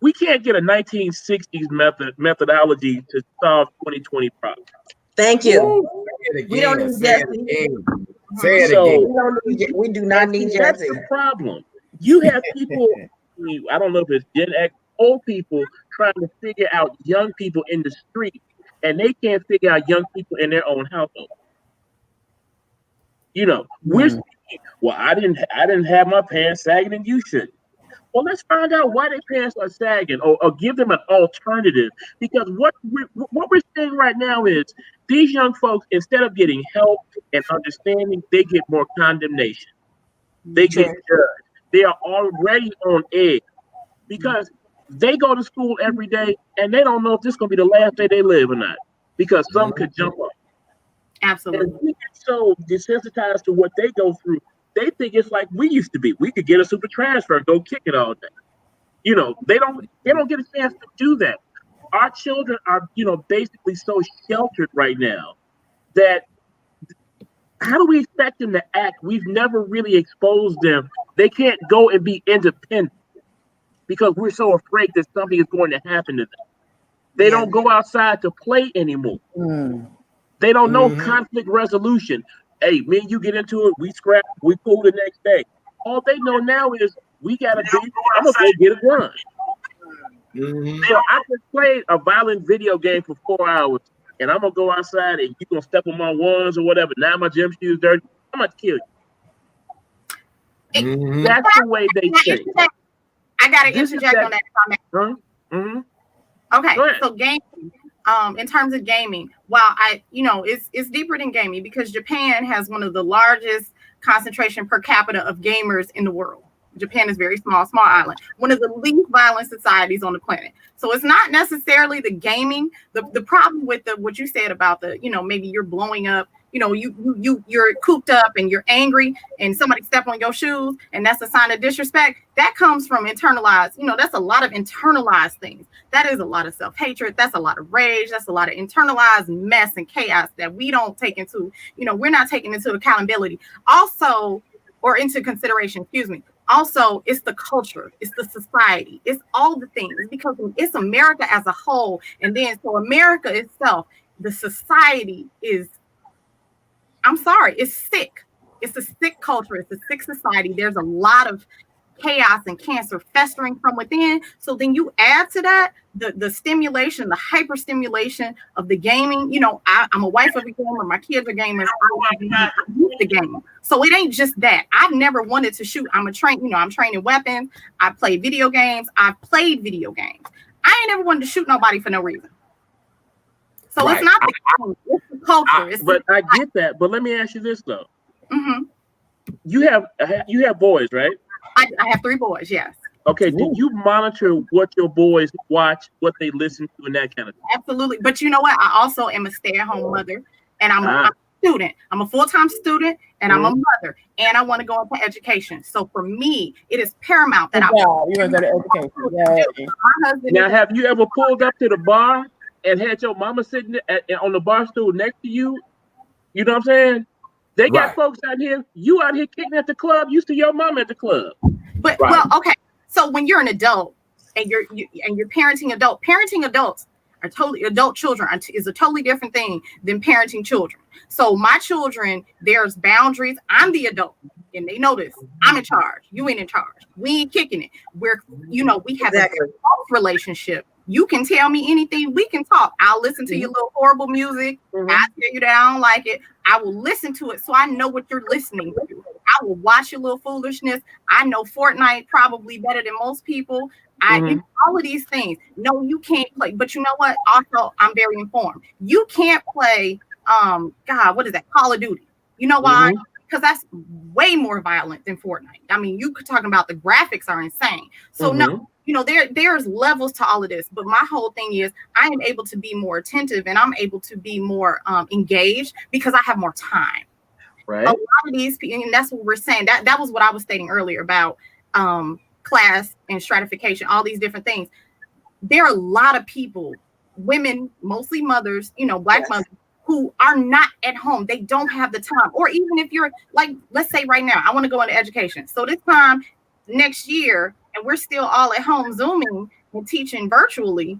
we can't get a 1960s methodology to solve 2020 problems. Thank you. We don't need Jesse. Say it again. We do not need Jesse. That's the problem. You have people, I don't know if it's Gen X, old people trying to figure out young people in the street, and they can't figure out young people in their own household. We're speaking, well, I didn't have my pants sagging and you shouldn't. Well, let's find out why their pants are sagging, or give them an alternative. Because what we're seeing right now is these young folks, instead of getting help and understanding, they get more condemnation. They get judged. They are already on edge because they go to school every day and they don't know if this is going to be the last day they live or not, because some could jump up. Absolutely. And we get so desensitized to what they go through. They think it's like we used to be. We could get a super transfer and go kick it all day. They don't get a chance to do that. Our children are, basically so sheltered right now that how do we expect them to act? We've never really exposed them. They can't go and be independent because we're so afraid that something is going to happen to them. They don't go outside to play anymore. They don't know conflict resolution. Hey, me and you get into it, we scrap, we cool the next day. All they know now is I'm gonna go get a gun. I just played a violent video game for 4 hours, and I'm gonna go outside and you're gonna step on my ones or whatever. Now my gym shoes dirty. I'm gonna kill you. That's the way they think. I gotta interject on that comment. Okay, so gaming. In terms of gaming, while it's deeper than gaming because Japan has one of the largest concentration per capita of gamers in the world. Japan is very small island, one of the least violent societies on the planet. So it's not necessarily the gaming. The problem with what you said about maybe you're blowing up, you're cooped up and you're angry and somebody step on your shoes and that's a sign of disrespect. That comes from internalized, that's a lot of internalized things. That is a lot of self-hatred. That's a lot of rage. That's a lot of internalized mess and chaos that we don't take into, we're not taking into accountability also, or into consideration, excuse me. Also, it's the culture, it's the society, it's all the things, because it's America as a whole. And then so America itself, the society is, I'm sorry, it's sick. It's a sick culture. It's a sick society. There's a lot of chaos and cancer festering from within. So then you add to that the stimulation, the hyper stimulation of the gaming. You know, I'm a wife of a gamer. My kids are gamers. I used to game. So it ain't just that. I've never wanted to shoot. I'm training weapons. I play video games. I've played video games. I ain't never wanted to shoot nobody for no reason. So it's not the game, it's the culture. But I get that. But let me ask you this though. Mm-hmm. You have boys, right? I have 3 boys. Yes. Okay. Did you monitor what your boys watch, what they listen to, and that kind of thing? Absolutely. But you know what? I also am a stay-at-home mother, and I'm a student. I'm a full-time student, and I'm a mother, and I want to go into education. So for me, it is paramount that you're going to go to education. Yeah. My husband. Now, have you ever pulled up to the bar and had your mama sitting on the bar stool next to you? You know what I'm saying? They got folks out here. You out here kicking at the club. You see your mom at the club. But well, okay. So when you're an adult and you're parenting adults are totally adult children is a totally different thing than parenting children. So my children, there's boundaries. I'm the adult, and they know this. I'm in charge. You ain't in charge. We ain't kicking it. We have a close relationship. You can tell me anything. We can talk. I'll listen to your little horrible music. I tell you that I don't like it. I will listen to it so I know what you're listening to. I will watch your little foolishness. I know Fortnite probably better than most people. All of these things. No, you can't play. But you know what? Also, I'm very informed. You can't play, what is that? Call of Duty. You know why? Because that's way more violent than Fortnite. I mean, you could talk about the graphics are insane. So no. You know, there's levels to all of this, but my whole thing is I am able to be more attentive and I'm able to be more engaged because I have more time. Right. A lot of these people, and that's what we're saying. That was what I was stating earlier about class and stratification, all these different things. There are a lot of people, women, mostly mothers, Black mothers, who are not at home. They don't have the time. Or even if you're like, let's say right now, I want to go into education. So this time next year, and we're still all at home Zooming and teaching virtually,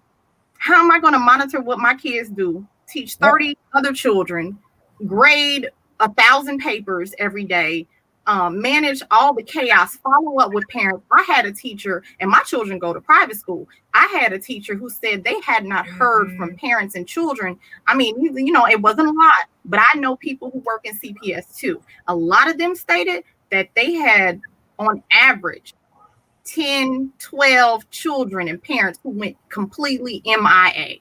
how am I going to monitor what my kids do, teach 30 other children, grade 1,000 papers every day, manage all the chaos, follow up with parents? I had a teacher, and my children go to private school. I had a teacher who said they had not heard from parents and children. I mean, it wasn't a lot, but I know people who work in CPS too. A lot of them stated that they had, on average, 10, 12 children and parents who went completely MIA.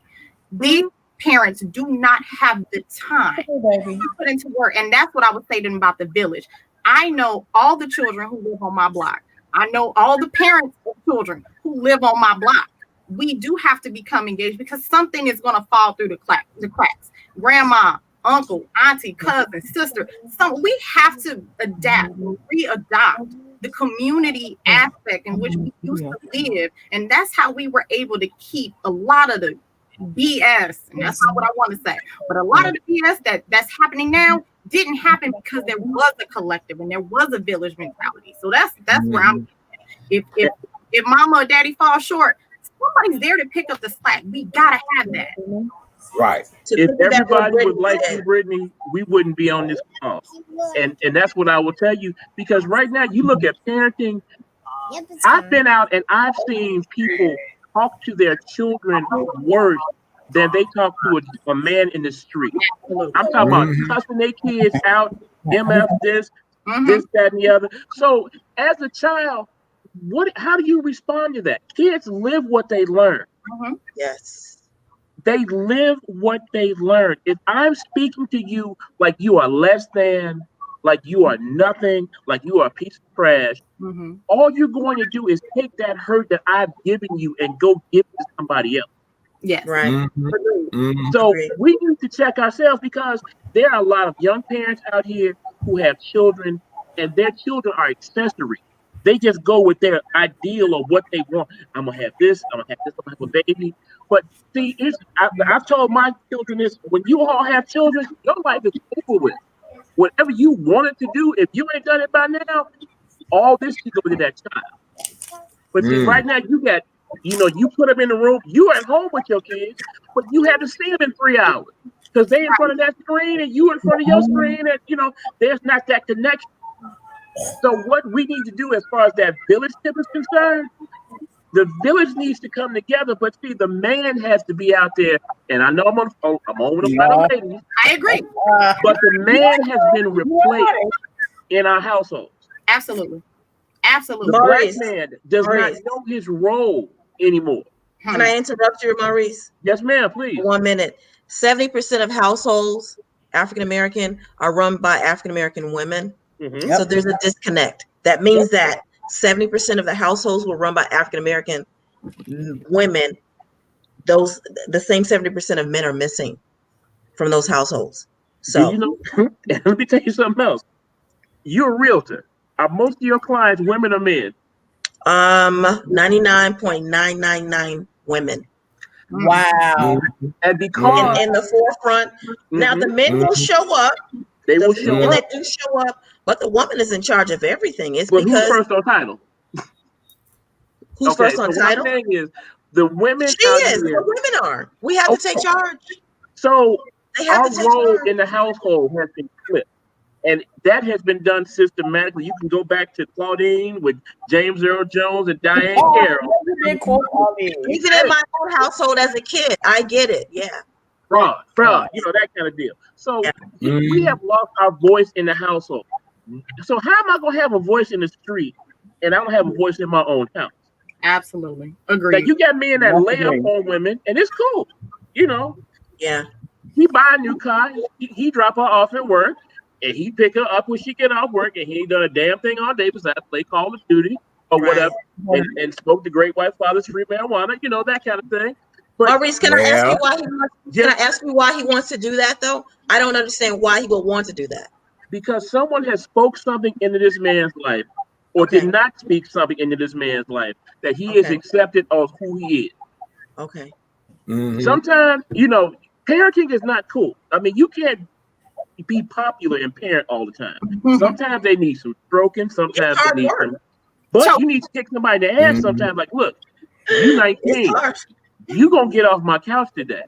These parents do not have the time to put into work. And that's what I would say to them about the village. I know all the children who live on my block. I know all the parents of children who live on my block. We do have to become engaged because something is going to fall through the cracks. Grandma, uncle, auntie, cousin, sister. We have to adapt, re-adopt the community aspect in which we used to live. And that's how we were able to keep a lot of the BS. And that's not what I want to say. But a lot of the BS that's happening now didn't happen because there was a collective and there was a village mentality. So that's where I'm. If mama or daddy fall short, somebody's there to pick up the slack. We gotta have that. Right. If everybody was like you, Brittany, we wouldn't be on this call. And that's what I will tell you. Because right now, you look at parenting. I've been out and I've seen people talk to their children worse than they talk to a man in the street. I'm talking about cussing their kids out, MF this, that, and the other. So as a child, how do you respond to that? Kids live what they learn. Yes. They live what they learn. If I'm speaking to you like you are less than, like you are nothing, like you are a piece of trash, all you're going to do is take that hurt that I've given you and go give it to somebody else. Yes. Right. So we need to check ourselves because there are a lot of young parents out here who have children and their children are accessories. They just go with their ideal of what they want. I'm going to have this, I'm going to have a baby. But see, I've told my children this, when you all have children, your life is over with. Whatever you wanted to do, if you ain't done it by now, all this should go to that child. But see, right now you got, you put them in the room, you at home with your kids, but you have to see them in 3 hours because they in front of that screen and you in front of your screen and, there's not that connection. So what we need to do as far as that village tip is concerned, The village needs to come together, but see, the man has to be out there. And I know I'm on with a lot of ladies. I agree. But the man has been replaced in our households. Absolutely. Absolutely. The Maurice, black man does not know his role anymore. Can I interrupt you, Maurice? Yes, ma'am, please. 1 minute. 70% of households, African American, are run by African American women. Mm-hmm. So there's a disconnect. That means that 70% of the households were run by African American women. The same 70% of men are missing from those households. So do you know? Let me tell you something else. You're a realtor. Are most of your clients women or men? 99.999 women. Wow. And because in the forefront. Now the men will show up. They will show men up. that do show up, but the woman is in charge of everything. It's But because who's first on title? Who's first on so title? What I'm saying is the women. She is. The women are. We have to take charge. So they have our to take role charge in the household has been flipped. And that has been done systematically. You can go back to Claudine with James Earl Jones and Diane Carroll. Even in my own household as a kid, I get it. Yeah. Fraud, you know, that kind of deal. So we have lost our voice in the household. So how am I going to have a voice in the street and I don't have a voice in my own house? Absolutely. Agreed. Like you got men that lay up on women and it's cool. You know? Yeah. He buy a new car. He drop her off at work. And he pick her up when she get off work, and he ain't done a damn thing all day besides play Call of Duty or whatever, and smoke the Great White Father's free marijuana, you know, that kind of thing. But Maurice, can I ask you why he wants? Can I ask you why he wants to do that though? I don't understand why he would want to do that. Because someone has spoke something into this man's life, or did not speak something into this man's life that he is accepted of who he is. Okay. Sometimes, you know, parenting is not cool. I mean, you can't be popular and parent all the time. Sometimes they need some stroking, sometimes they need some, but you need to kick somebody in the ass sometimes. Like, look, you 19, you gonna get off my couch today.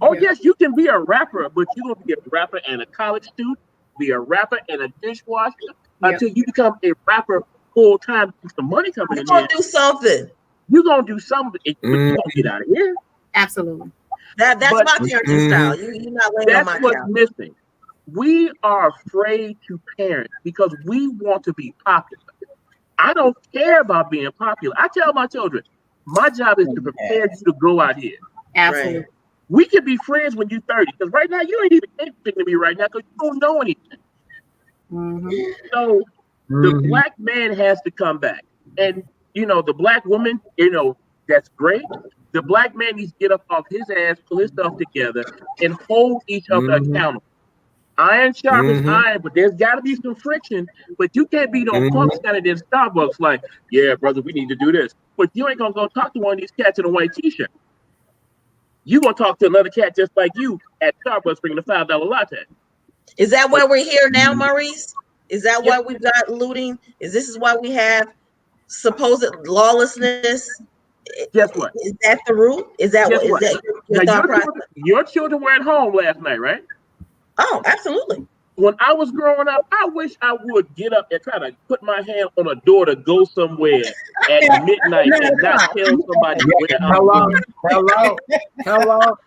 Oh yes, you can be a rapper, but you gonna be a rapper and a college student, be a rapper and a dishwasher until you become a rapper full time. Some money coming in. You're gonna do something. You're gonna do something. But you gonna get out of here. Absolutely. That's my parenting style. You're not laying on my couch. That's what's missing. We are afraid to parent because we want to be popular. I don't care about being popular. I tell my children, my job is to prepare you to go out here. Absolutely. Right. We can be friends when you're 30, because right now you ain't even anything to me right now because you don't know anything. So the black man has to come back. And, you know, the black woman, you know, that's great. The black man needs to get up off his ass, pull his stuff together, and hold each other accountable. Iron sharpens iron, but there's got to be some friction. But you can't be no punk standing in Starbucks like, yeah, brother, we need to do this. But you ain't going to go talk to one of these cats in a white T-shirt. You going to talk to another cat just like you at Starbucks bringing a $5 latte. Is that why we're here now, Maurice? Is that why we've got looting? This is why we have supposed lawlessness? Guess what? Is that the root? Is that what? Is that your thought process? Your children were at home last night, right? Oh, absolutely. When I was growing up, I wish I would get up and try to put my hand on a door to go somewhere at midnight and not tell somebody where I'm going. Hello.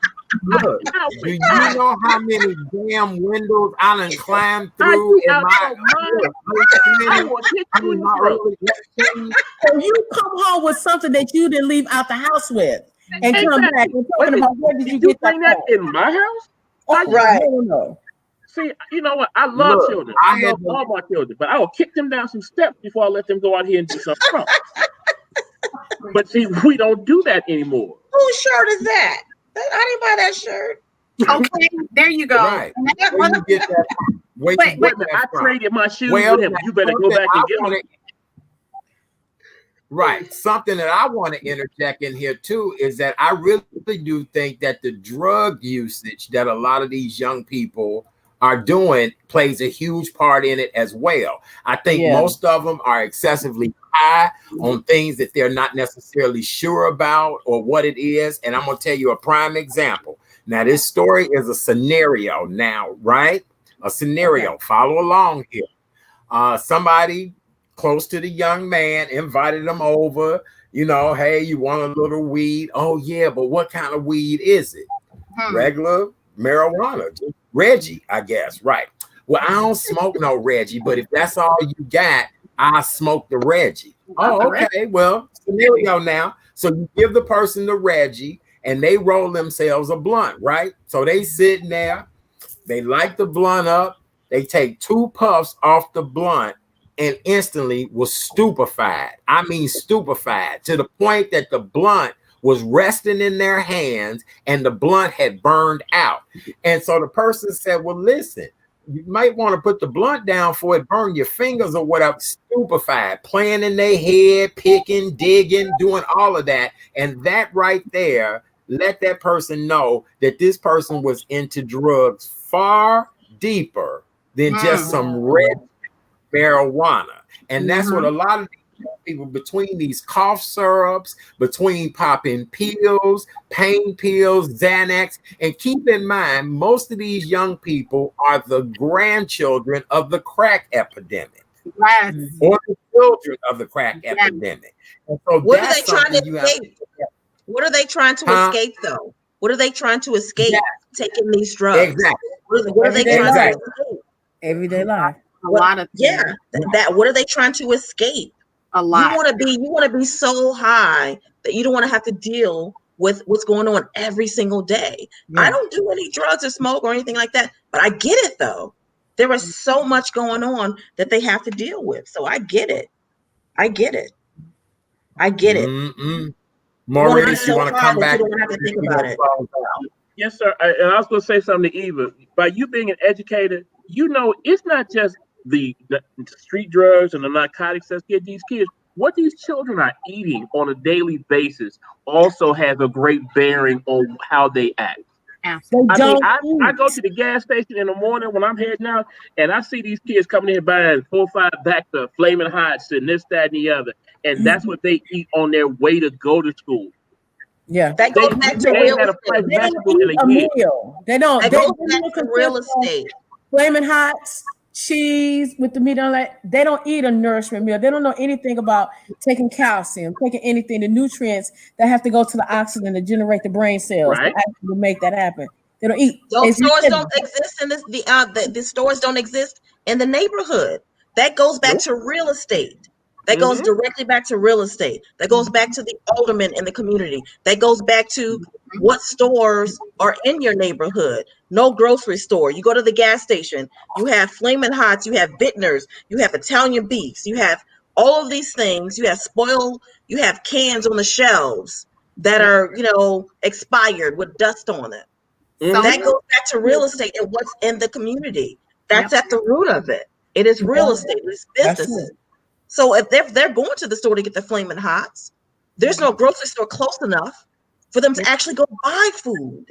Look, do you know how many damn windows I done climbed through in my So you come home with something that you didn't leave out the house with, and come back and talking about where did you get that in my house? Right. No. See, you know what? I love children. I love all my children, but I will kick them down some steps before I let them go out here and do something wrong. But see, we don't do that anymore. Whose shirt is that? I didn't buy that shirt. Okay, there you go. Right. Where you get that from? Wait, I traded my shoes with him. You better go back and get them. Right. Something that I want to interject in here too is that I really do think that the drug usage that a lot of these young people are doing plays a huge part in it as well. I think most of them are excessively high on things that they're not necessarily sure about or what it is. And I'm going to tell you a prime example. Now, this story is a scenario now, right? A scenario. Follow along here. Somebody close to the young man invited him over. You know, hey, you want a little weed? Oh yeah, but what kind of weed is it? Regular marijuana, just Reggie, I guess. Right. Well, I don't smoke no Reggie, but if that's all you got, I smoke the Reggie. Oh, okay. Well, so there we go now. So you give the person the Reggie and they roll themselves a blunt, right? So they sitting there, they light the blunt up, they take 2 puffs off the blunt and instantly was stupefied. I mean, stupefied to the point that the blunt was resting in their hands and the blunt had burned out. And so the person said, well, listen, you might want to put the blunt down for it burn your fingers or whatever. Stupefied, playing in their head, picking, digging, doing all of that. And that right there, let that person know that this person was into drugs far deeper than just some red marijuana. And that's what a lot of people, between these cough syrups, between popping pills, pain pills, Xanax, and keep in mind, most of these young people are the grandchildren of the crack epidemic. Yes. Or the children of the crack epidemic. And so what are they trying to escape? What are they trying to escape, though? What are they trying to escape taking these drugs? Exactly. What are they trying to escape? Everyday life. A lot of things. That what are they trying to escape? A lot. You want to be so high that you don't want to have to deal with what's going on every single day. Yeah. I don't do any drugs or smoke or anything like that, but I get it though. There is so much going on that they have to deal with. So I get it. Maurice, you want to come back? You don't have to think about it. Yes, sir. And I was going to say something to Eva. By you being an educator, you know it's not just the street drugs and the narcotics that get these kids. What these children are eating on a daily basis also has a great bearing on how they act. I go to the gas station in the morning when I'm heading out, and I see these kids coming in buying 4 or 5 bags of Flaming Hots and this, that, and the other, and that's what they eat on their way to go to school. Yeah, that goes back to real estate. They don't eat a meal. They don't. That goes back to real estate. Flaming Hots, cheese with the meat on that. They don't eat a nourishment meal. They don't know anything about taking calcium, taking anything, the nutrients that have to go to the oxygen to generate the brain cells to actually make that happen. They don't eat. Those stores don't exist in this. The stores don't exist in the neighborhood. That goes back to real estate. That goes directly back to real estate. That goes back to the aldermen in the community. That goes back to what stores are in your neighborhood. No grocery store. You go to the gas station, you have Flamin' Hots, you have Bittners, you have Italian beefs, you have all of these things. You have you have cans on the shelves that are, expired with dust on it. That goes back to real estate and what's in the community. That's at the root of it. It is real estate. It's businesses. So if they're going to the store to get the Flamin' Hots, there's no grocery store close enough for them to actually go buy food.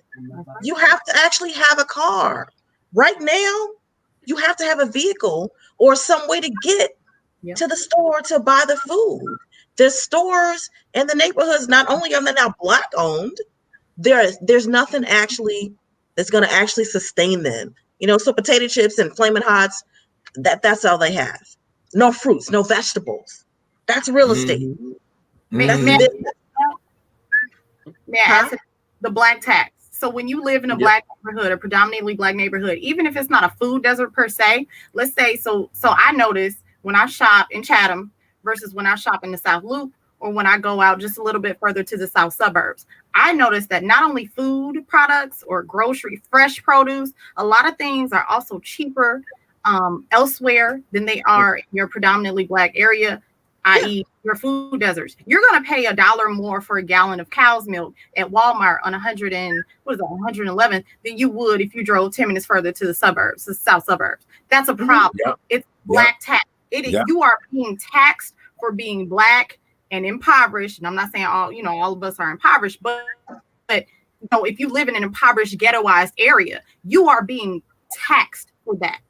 You have to actually have a car. Right now, you have to have a vehicle or some way to get to the store to buy the food. The stores in the neighborhoods, not only are they now Black owned, there's nothing actually that's going to actually sustain them. So potato chips and Flamin' Hots, that's all they have. No fruits, no vegetables. That's real estate. That's business. The Black tax. So when you live in a Black neighborhood, a predominantly Black neighborhood, even if it's not a food desert per se, let's say, so I notice when I shop in Chatham versus when I shop in the South Loop, or when I go out just a little bit further to the south suburbs, I noticed that not only food products or fresh produce, a lot of things are also cheaper elsewhere than they are in your predominantly Black area, i.e. your food deserts. You're going to pay $1 more for a gallon of cow's milk at Walmart on 111 than you would if you drove 10 minutes further to the suburbs, the south suburbs. That's a problem. It's Black tax. It is. You are being taxed for being Black and impoverished. And I'm not saying all of us are impoverished, but if you live in an impoverished, ghettoized area, you are being taxed for that.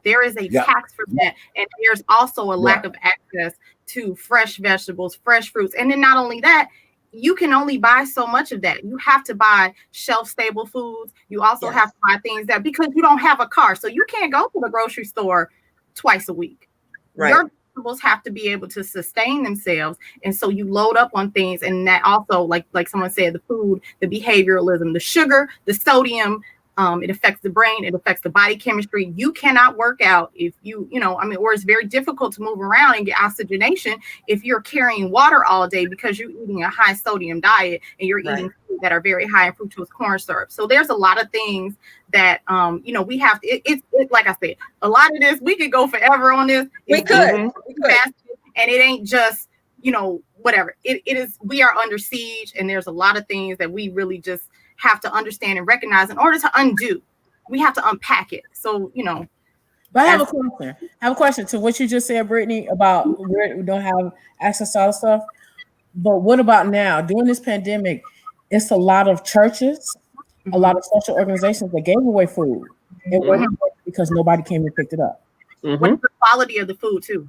There is a tax for that. And there's also a lack of access to fresh vegetables, fresh fruits. And then not only that, you can only buy so much of that. You have to buy shelf-stable foods. You also have to buy things because you don't have a car. So you can't go to the grocery store twice a week. Right. vegetables have to be able to sustain themselves, and so you load up on things, and that also, like someone said, the food, the behavioralism, the sugar, the sodium. It affects the brain. It affects the body chemistry. You cannot work out if or it's very difficult to move around and get oxygenation if you're carrying water all day because you're eating a high sodium diet and you're eating food that are very high in fructose corn syrup. So there's a lot of things that, we have to, it's like I said, a lot of this, we could go forever on this. We could. And it ain't just, whatever. It is, we are under siege, and there's a lot of things that we really just have to understand and recognize in order to undo. We have to unpack it. So, But I have a question. I have a question to what you just said, Brittany, about we don't have access to all the stuff. But what about now? During this pandemic, it's a lot of churches, a lot of social organizations that gave away food. It wasn't because nobody came and picked it up. What's the quality of the food too?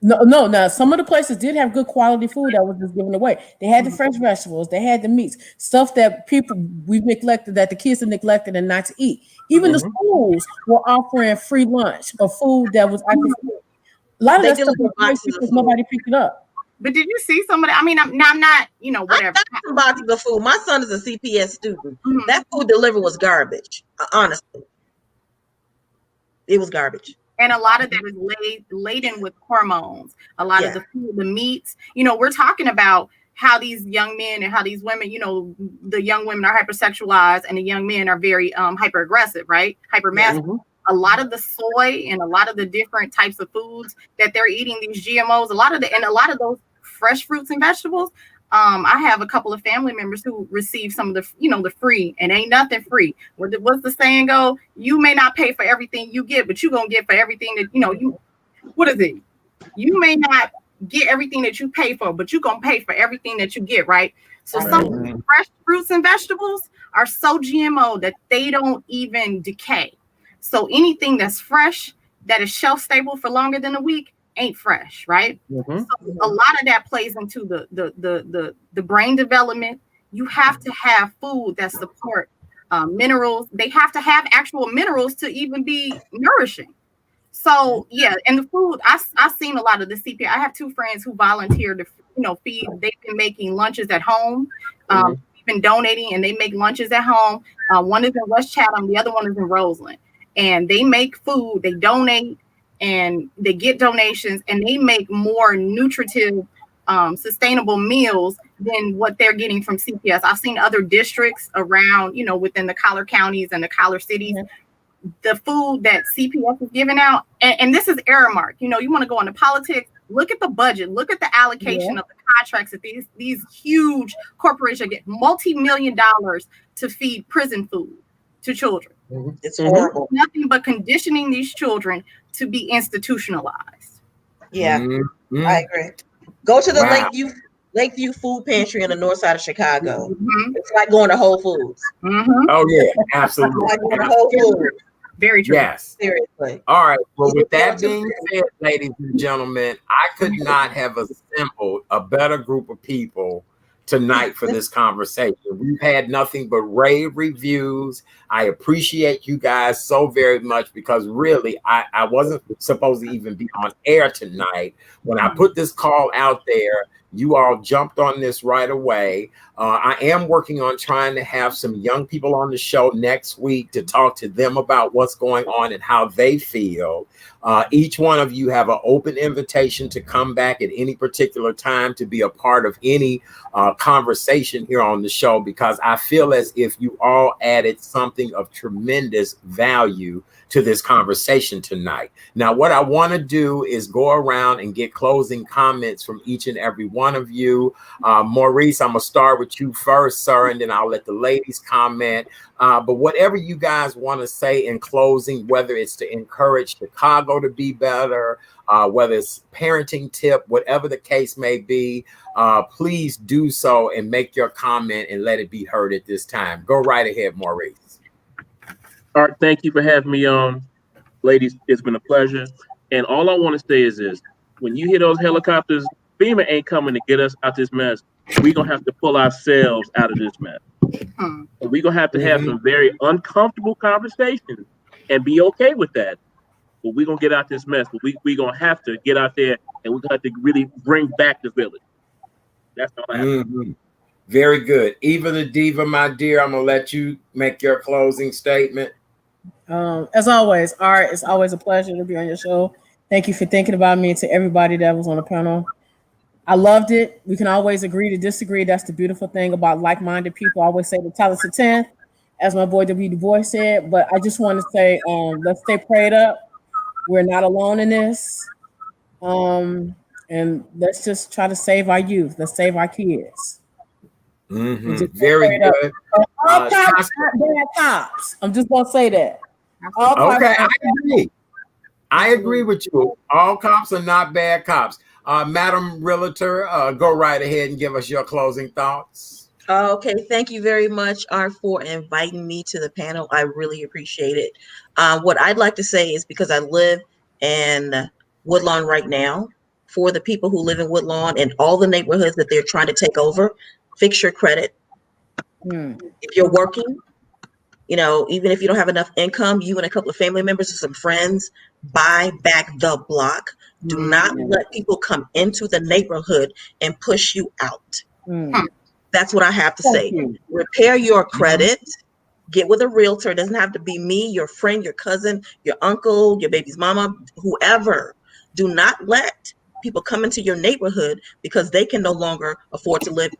No. Now some of the places did have good quality food that was just given away. They had the fresh vegetables, they had the meats, stuff that we've neglected, that the kids have neglected and not to eat. Even the schools were offering free lunch or food that was actually free. A lot of that stuff was because nobody picked it up. But did you see some of that? I mean, I'm not, whatever. I got some boxes of food. My son is a CPS student. That food delivered was garbage. Honestly, it was garbage. And a lot of that is laden with hormones. A lot of the food, the meats. We're talking about how these young men and how these women, the young women are hypersexualized and the young men are very hyper aggressive, right? Hyper masculine. A lot of the soy and a lot of the different types of foods that they're eating, these GMOs, a lot of those fresh fruits and vegetables. I have a couple of family members who receive some of the, the free, and ain't nothing free. What's the saying go? You may not pay for everything you get, but you're going to get for everything that, what is it? You may not get everything that you pay for, but you're going to pay for everything that you get, right? So some fresh fruits and vegetables are so GMO that they don't even decay. So anything that's fresh, that is shelf stable for longer than a week, ain't fresh, right? So a lot of that plays into the brain development. You have to have food that support minerals. They have to have actual minerals to even be nourishing. So and the food, I've seen a lot of the CPS. I have two friends who volunteer to feed. They've been making lunches at home. Been donating, and they make lunches at home. One is in West Chatham, the other one is in Roseland, and they make food. They donate. And they get donations, and they make more nutritive, sustainable meals than what they're getting from CPS. I've seen other districts around, within the collar counties and the collar cities, the food that CPS is giving out. And this is error mark. You want to go into politics, look at the budget, look at the allocation of the contracts that these huge corporations get multi-million dollars to feed prison food to children. It's horrible. Nothing but conditioning these children to be institutionalized. Yeah, I agree. Go to the Lakeview Food Pantry on the north side of Chicago. It's like going to Whole Foods. Oh yeah, absolutely. It's like going to Whole Foods. Very true. Yes. Seriously. All right. Well, with that being said, ladies and gentlemen, I could not have assembled a better group of people tonight for this conversation. We've had nothing but rave reviews. I appreciate you guys so very much, because really I wasn't supposed to even be on air tonight. When I put this call out there, you all jumped on this right away. I am working on trying to have some young people on the show next week to talk to them about what's going on and how they feel. Each one of you have an open invitation to come back at any particular time to be a part of any conversation here on the show, because I feel as if you all added something of tremendous value to this conversation tonight. Now, what I want to do is go around and get closing comments from each and every one of you. Maurice, I'm going to start with you first, sir, and then I'll let the ladies comment. But whatever you guys want to say in closing, whether it's to encourage Chicago to be better, whether it's parenting tip, whatever the case may be, please do so and make your comment and let it be heard at this time. Go right ahead, Maurice. All right, thank you for having me on. Ladies, it's been a pleasure. And all I want to say is this: when you hear those helicopters, FEMA ain't coming to get us out this mess. We're going to have to pull ourselves out of this mess. And we're going to have some very uncomfortable conversations and be okay with that. but we're gonna get out this mess. But we're gonna have to get out there, and we're gonna have to really bring back the village. That's all I have. Mm-hmm. Very good. Eva the Diva, my dear, I'm gonna let you make your closing statement. As always, Art, it's always a pleasure to be on your show. Thank you for thinking about me, and to everybody that was on the panel. I loved it. We can always agree to disagree. That's the beautiful thing about like-minded people. I always say the talent's a 10th, as my boy W. Du Bois said. But I just want to say, let's stay prayed up. We're not alone in this. And let's just try to save our youth. Let's save our kids. Mm-hmm. Very good. All cops aren't bad cops. I'm just gonna say that. Okay, I agree. I agree with you. All cops are not bad cops. Madam Realtor, go right ahead and give us your closing thoughts. Okay, thank you very much, Art, for inviting me to the panel. I really appreciate it. What I'd like to say is, because I live in Woodlawn right now, for the people who live in Woodlawn and all the neighborhoods that they're trying to take over, fix your credit. If you're working, even if you don't have enough income, you and a couple of family members or some friends, buy back the block. Do not let people come into the neighborhood and push you out. That's what I have to say. Repair your credit. Get with a realtor. It doesn't have to be me, your friend, your cousin, your uncle, your baby's mama, whoever. Do not let people come into your neighborhood because they can no longer afford to live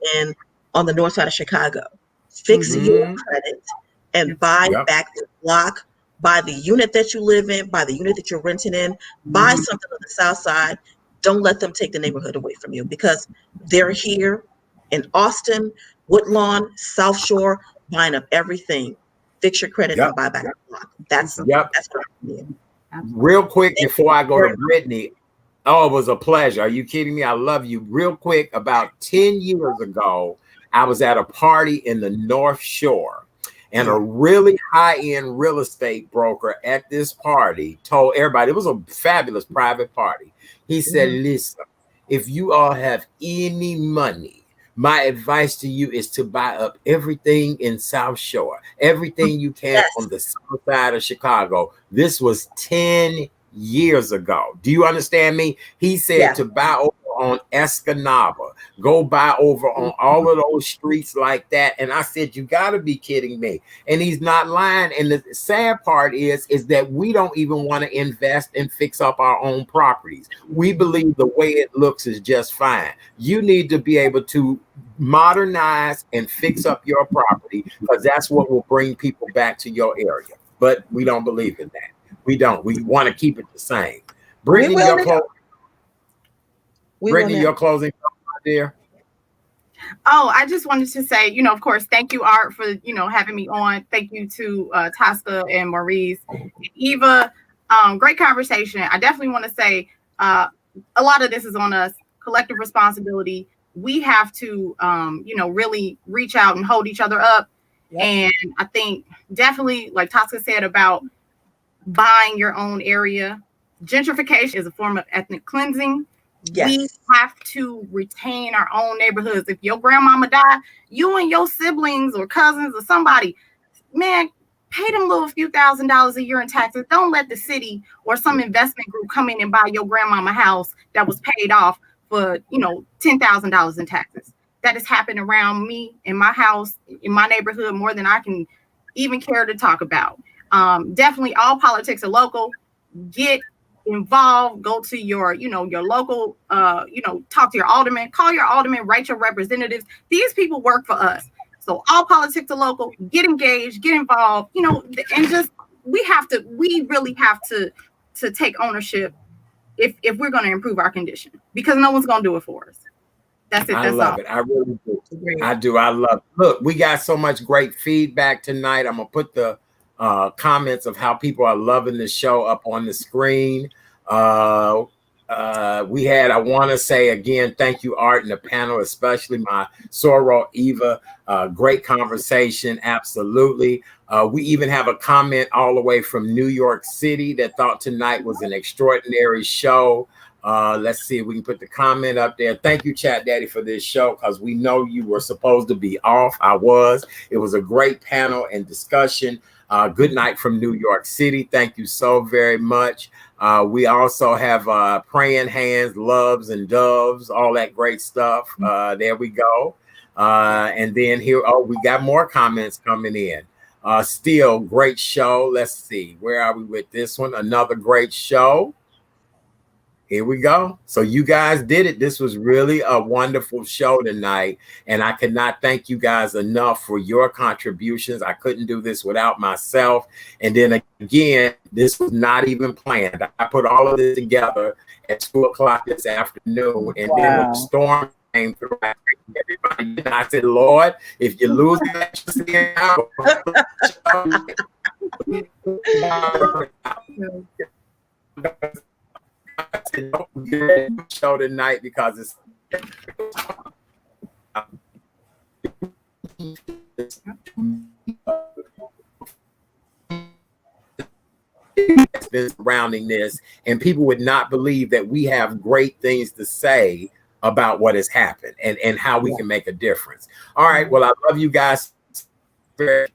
on the north side of Chicago. Fix your credit and buy back the block. Buy the unit that you live in. Buy the unit that you're renting in. Buy something on the south side. Don't let them take the neighborhood away from you, because they're here in Austin, Woodlawn, South Shore, buying up everything. Fix your credit and buy back the block. That's what I mean. Real quick before I go to Brittany. Oh, it was a pleasure. Are you kidding me? I love you. Real quick, about 10 years ago, I was at a party in the North Shore, and a really high-end real estate broker at this party told everybody, it was a fabulous private party. He said, listen, if you all have any money, my advice to you is to buy up everything in South Shore, everything you can on the south side of Chicago. This was 10 years ago. Do you understand me? He said to buy over on Escanaba, go buy over on all of those streets like that. And I said, you got to be kidding me. And he's not lying. And the sad part is that we don't even want to invest and fix up our own properties. We believe the way it looks is just fine. You need to be able to modernize and fix up your property, because that's what will bring people back to your area. But we don't believe in that. We don't. We want to keep it the same. Brittany, your closing, my dear. Oh, I just wanted to say, of course, thank you, Art, for, having me on. Thank you to Tosca and Maurice, Eva. Great conversation. I definitely want to say a lot of this is on us, collective responsibility. We have to, really reach out and hold each other up. And I think definitely, like Tosca said about buying your own area, gentrification is a form of ethnic cleansing. We have to retain our own neighborhoods. If your grandmama died, you and your siblings or cousins or somebody, man, pay them little few $1,000s a year in taxes. Don't let the city or some investment group come in and buy your grandmama house that was paid off for, $10,000 in taxes. That has happened around me in my house, in my neighborhood, more than I can even care to talk about. Definitely all politics are local. Get involved, go to your local, talk to your alderman, call your alderman, write your representatives. These people work for us. So all politics are local. Get engaged, get involved, and just we really have to take ownership if we're going to improve our condition, because no one's going to do it for us. That's it. I love it. I really do. I do. I love it. Look, we got so much great feedback tonight. I'm gonna put the comments of how people are loving the show up on the screen. I want to say again, thank you, Art, and the panel, especially my soror Eva. Great conversation. Absolutely. We even have a comment all the way from New York City that thought tonight was an extraordinary show. Let's see if we can put the comment up there. Thank you, Chat Daddy, for this show, because we know you were supposed to be off. I was. It was a great panel and discussion. Good night from New York City. Thank you so very much. We also have praying hands, loves and doves, all that great stuff. There we go. And then here, we got more comments coming in. Still great show. Let's see, where are we with this one? Another great show. Here we go. So you guys did it. This was really a wonderful show tonight. And I cannot thank you guys enough for your contributions. I couldn't do this without myself. And then again, this was not even planned. I put all of this together at 2 o'clock this afternoon. And then when the storm came through, I said, Lord, if you lose electricity, I said, don't get a show tonight because it's been surrounding this, and people would not believe that we have great things to say about what has happened and how we can make a difference. All right. Well, I love you guys. Thank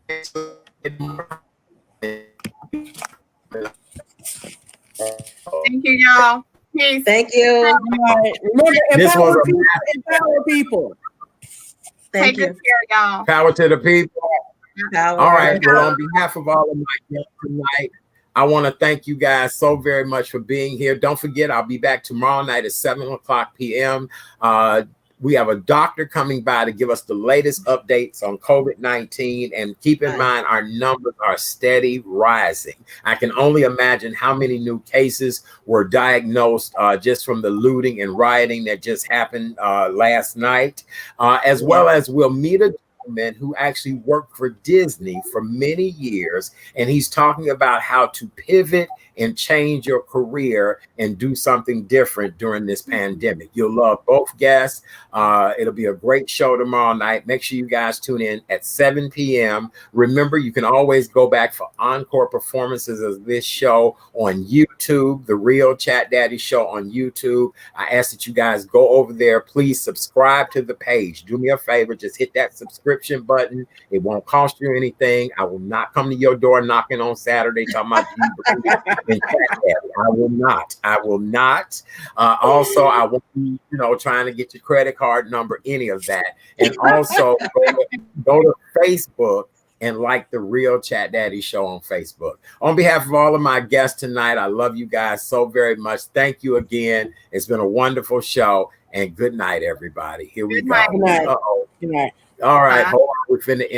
you, y'all. Peace. Thank you. Right. Remember, This was empower people. Thank Take you. good care, y'all. Power to the people. Power. All right. Well, on behalf of all of my guests tonight, I want to thank you guys so very much for being here. Don't forget, I'll be back tomorrow night at 7 o'clock p.m. We have a doctor coming by to give us the latest updates on COVID-19. And keep in mind, our numbers are steady rising. I can only imagine how many new cases were diagnosed just from the looting and rioting that just happened last night, as well as we'll meet a gentleman who actually worked for Disney for many years. And he's talking about how to pivot and change your career and do something different during this pandemic. You'll love both guests. It'll be a great show tomorrow night. Make sure you guys tune in at 7 p.m. Remember, you can always go back for encore performances of this show on YouTube, The Real Chat Daddy Show on YouTube. I ask that you guys go over there. Please subscribe to the page. Do me a favor, just hit that subscription button. It won't cost you anything. I will not come to your door knocking on Saturday talking about and Chat Daddy. I will not. Also, I won't be, trying to get your credit card number, any of that. And also go to Facebook and like The Real Chat Daddy Show on Facebook. On behalf of all of my guests tonight, I love you guys so very much. Thank you again. It's been a wonderful show. And good night, everybody. Here we go. Good night. Uh-oh. Good night. All right. Hold on. We're finna end.